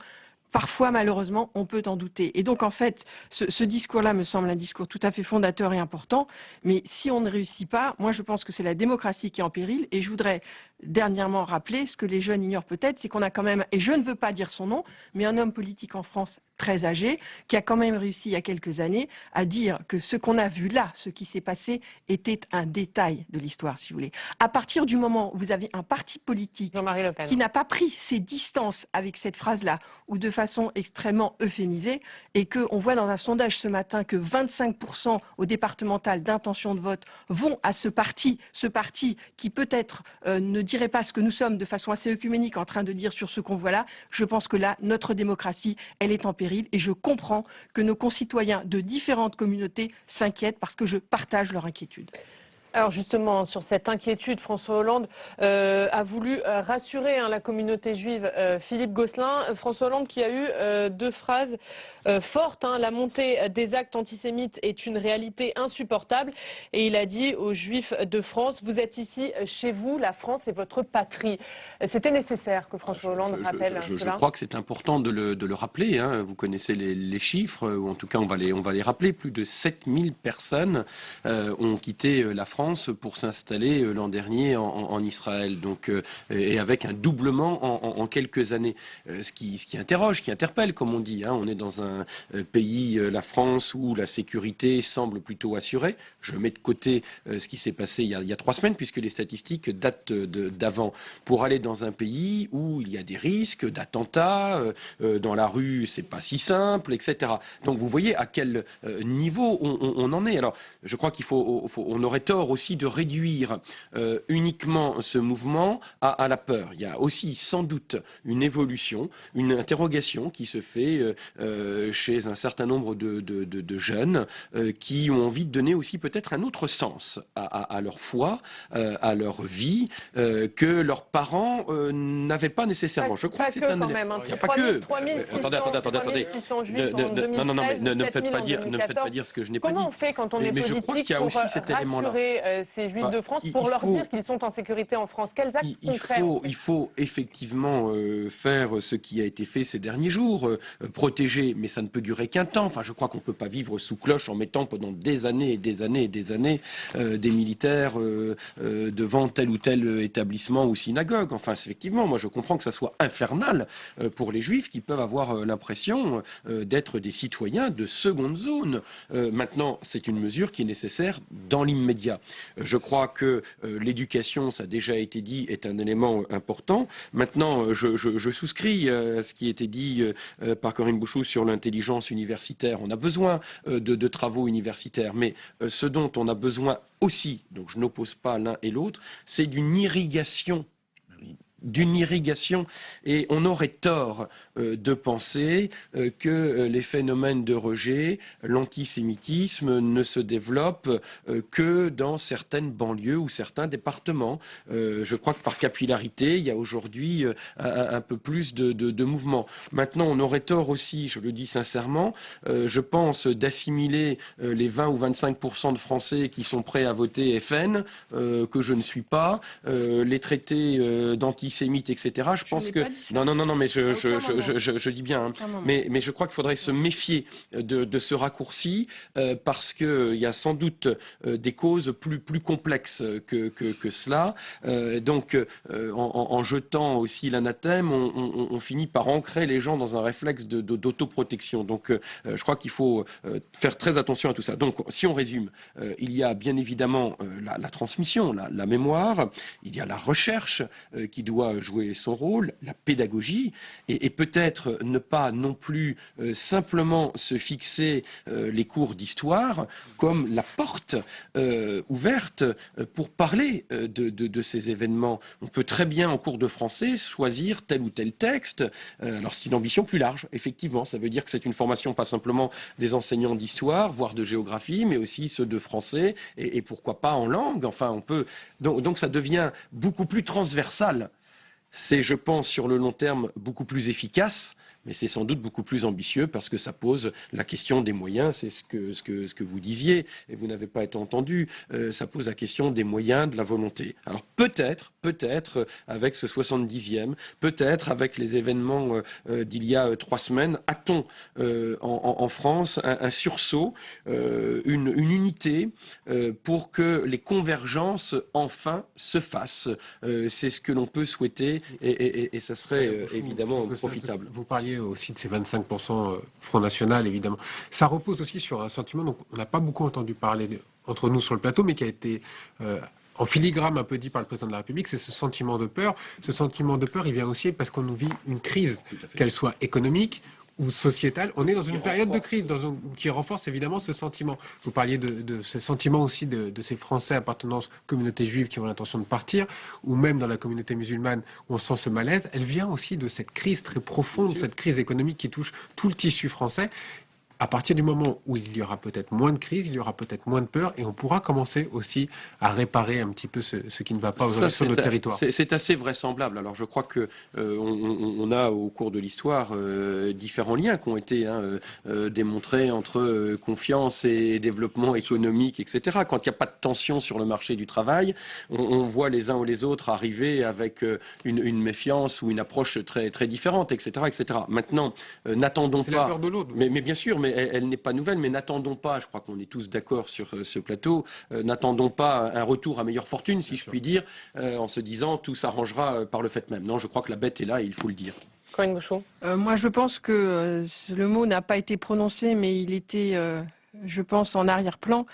Parfois, malheureusement, on peut en douter. Et donc, en fait, ce discours-là me semble un discours tout à fait fondateur et important. Mais si on ne réussit pas, moi, je pense que c'est la démocratie qui est en péril. Et je voudrais dernièrement rappeler, ce que les jeunes ignorent peut-être, c'est qu'on a quand même, et je ne veux pas dire son nom, mais un homme politique en France très âgé, qui a quand même réussi il y a quelques années à dire que ce qu'on a vu là, ce qui s'est passé, était un détail de l'histoire, si vous voulez. À partir du moment où vous avez un parti politique qui n'a pas pris ses distances avec cette phrase-là, ou de façon extrêmement euphémisée, et qu'on voit dans un sondage ce matin que 25% au départemental d'intention de vote vont à ce parti qui peut-être ne dirait pas ce que nous sommes de façon assez œcuménique en train de dire sur ce qu'on voit là, je pense que là, notre démocratie, elle est en péril. Et je comprends que nos concitoyens de différentes communautés s'inquiètent parce que je partage leur inquiétude. Alors justement, sur cette inquiétude, François Hollande a voulu rassurer la communauté juive. Philippe Gosselin, François Hollande qui a eu deux phrases fortes. La montée des actes antisémites est une réalité insupportable. Et il a dit aux Juifs de France, vous êtes ici chez vous, la France est votre patrie. C'était nécessaire que François Hollande rappelle cela. Je crois que c'est important de le rappeler. Vous connaissez les chiffres, ou en tout cas on va les rappeler. Plus de 7000 personnes ont quitté la France France pour s'installer l'an dernier en Israël, donc, et avec un doublement en quelques années. Ce qui interroge, qui interpelle, comme on dit. On est dans un pays, la France, où la sécurité semble plutôt assurée. Je mets de côté ce qui s'est passé il y a 3 semaines, puisque les statistiques datent d'avant. Pour aller dans un pays où il y a des risques d'attentats, dans la rue, c'est pas si simple, etc. Donc vous voyez à quel niveau on en est. Alors, je crois on aurait tort aussi de réduire uniquement ce mouvement à la peur. Il y a aussi sans doute une évolution, une interrogation qui se fait chez un certain nombre de jeunes qui ont envie de donner aussi peut-être un autre sens à leur foi, à leur vie, que leurs parents n'avaient pas nécessairement. Je crois que c'est un élément. Il n'y a pas que. Attendez. Non, mais ne me faites pas dire ce que je n'ai pas dit. Comment on fait quand on est politique pour rassurer ces Juifs de France, pour leur dire qu'ils sont en sécurité en France? Quels actes concrets? Il faut effectivement faire ce qui a été fait ces derniers jours, protéger, mais ça ne peut durer qu'un temps. Enfin, je crois qu'on ne peut pas vivre sous cloche en mettant pendant des années et des années et des années des militaires devant tel ou tel établissement ou synagogue. Enfin, effectivement, moi je comprends que ça soit infernal pour les Juifs qui peuvent avoir l'impression d'être des citoyens de seconde zone. Maintenant, c'est une mesure qui est nécessaire dans l'immédiat. Je crois que l'éducation, ça a déjà été dit, est un élément important. Maintenant, je souscris à ce qui a été dit par Corinne Bouchoux sur l'intelligence universitaire. On a besoin de travaux universitaires, mais ce dont on a besoin aussi, donc je n'oppose pas l'un et l'autre, c'est d'une irrigation, et on aurait tort de penser que les phénomènes de rejet, l'antisémitisme ne se développent que dans certaines banlieues ou certains départements. Je crois que par capillarité, il y a aujourd'hui un peu plus de mouvement. Maintenant, on aurait tort aussi, je le dis sincèrement, je pense d'assimiler les 20 ou 25% de Français qui sont prêts à voter FN, que je ne suis pas, les traités d'antisémitisme, etc. Je pense que non, mais je dis bien, mais je crois qu'il faudrait se méfier de ce raccourci parce que il y a sans doute des causes plus complexes que cela. Donc, en jetant aussi l'anathème, on finit par ancrer les gens dans un réflexe d'autoprotection. Donc, je crois qu'il faut faire très attention à tout ça. Donc, si on résume, il y a bien évidemment la transmission, la mémoire, il y a la recherche qui doit jouer son rôle, la pédagogie, et peut-être ne pas non plus simplement se fixer les cours d'histoire comme la porte ouverte pour parler de ces événements. On peut très bien, en cours de français, choisir tel ou tel texte. Alors c'est une ambition plus large, effectivement. Ça veut dire que c'est une formation pas simplement des enseignants d'histoire, voire de géographie, mais aussi ceux de français, et pourquoi pas en langue. Enfin, on peut. Donc ça devient beaucoup plus transversal. C'est, je pense, sur le long terme, beaucoup plus efficace, mais c'est sans doute beaucoup plus ambitieux parce que ça pose la question des moyens. C'est ce que vous disiez, et vous n'avez pas été entendu. Ça pose la question des moyens, de la volonté. Alors peut-être, avec ce 70e, peut-être avec les événements d'il y a 3 semaines, a-t-on en France un sursaut, une unité pour que les convergences enfin se fassent. C'est ce que l'on peut souhaiter et ça serait évidemment profitable. Vous parliez aussi de ces 25% Front National, évidemment. Ça repose aussi sur un sentiment dont on n'a pas beaucoup entendu parler entre nous sur le plateau, mais qui a été en filigrane un peu dit par le président de la République, c'est ce sentiment de peur. Ce sentiment de peur, il vient aussi parce qu'on nous vit une crise, qu'elle soit économique ou sociétale. On est dans une période de crise qui renforce évidemment ce sentiment. Vous parliez de ce sentiment aussi de ces Français appartenant aux communautés juives qui ont l'intention de partir, ou même dans la communauté musulmane où on sent ce malaise. Elle vient aussi de cette crise très profonde, cette crise économique qui touche tout le tissu français. À partir du moment où il y aura peut-être moins de crise, il y aura peut-être moins de peur, et on pourra commencer aussi à réparer un petit peu ce qui ne va pas aujourd'hui sur notre territoire. C'est assez vraisemblable. Alors je crois que on a au cours de l'histoire différents liens qui ont été démontrés entre confiance et développement économique, etc. Quand il n'y a pas de tension sur le marché du travail, on voit les uns ou les autres arriver avec une méfiance ou une approche très, très différente, etc., etc. Maintenant, n'attendons pas... C'est la peur de l'autre. Mais bien sûr, mais elle n'est pas nouvelle, mais n'attendons pas, je crois qu'on est tous d'accord sur ce plateau, n'attendons pas un retour à meilleure fortune, si je puis dire, en se disant tout s'arrangera par le fait même. Non, je crois que la bête est là et il faut le dire. Corinne Bouchot. Moi, je pense que le mot n'a pas été prononcé, mais il était, je pense, en arrière-plan.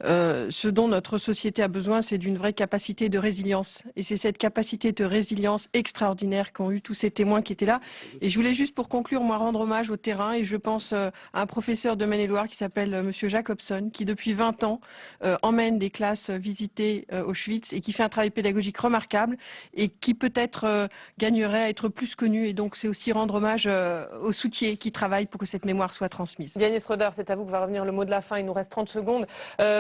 Ce dont notre société a besoin, c'est d'une vraie capacité de résilience. Et c'est cette capacité de résilience extraordinaire qu'ont eu tous ces témoins qui étaient là. Et je voulais juste, pour conclure, moi, rendre hommage au terrain. Et je pense à un professeur de Maine-et-Loire qui s'appelle Monsieur Jacobson, qui depuis 20 ans emmène des classes visiter Auschwitz et qui fait un travail pédagogique remarquable et qui peut-être gagnerait à être plus connu. Et donc, c'est aussi rendre hommage aux soutiers qui travaillent pour que cette mémoire soit transmise. Yanis Roeder, c'est à vous que va revenir le mot de la fin. Il nous reste 30 secondes.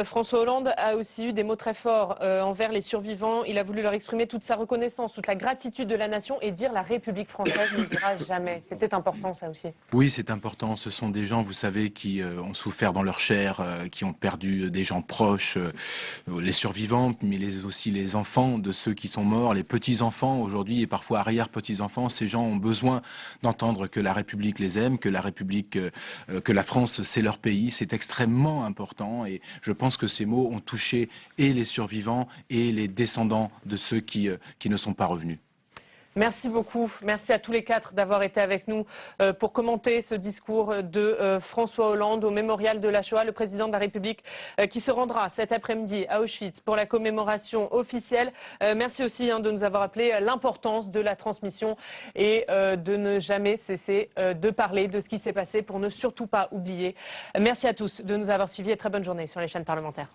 François Hollande a aussi eu des mots très forts envers les survivants. Il a voulu leur exprimer toute sa reconnaissance, toute la gratitude de la nation et dire la République française ne dira jamais. C'était important, ça aussi. Oui, c'est important. Ce sont des gens, vous savez, qui ont souffert dans leur chair, qui ont perdu des gens proches, les survivants, mais aussi les enfants de ceux qui sont morts, les petits-enfants aujourd'hui et parfois arrière-petits-enfants. Ces gens ont besoin d'entendre que la République les aime, que la République, que la France, c'est leur pays. C'est extrêmement important et je pense que ces mots ont touché et les survivants et les descendants de ceux qui ne sont pas revenus. Merci beaucoup. Merci à tous les quatre d'avoir été avec nous pour commenter ce discours de François Hollande au mémorial de la Shoah, le président de la République qui se rendra cet après-midi à Auschwitz pour la commémoration officielle. Merci aussi de nous avoir rappelé l'importance de la transmission et de ne jamais cesser de parler de ce qui s'est passé pour ne surtout pas oublier. Merci à tous de nous avoir suivis et très bonne journée sur les chaînes parlementaires.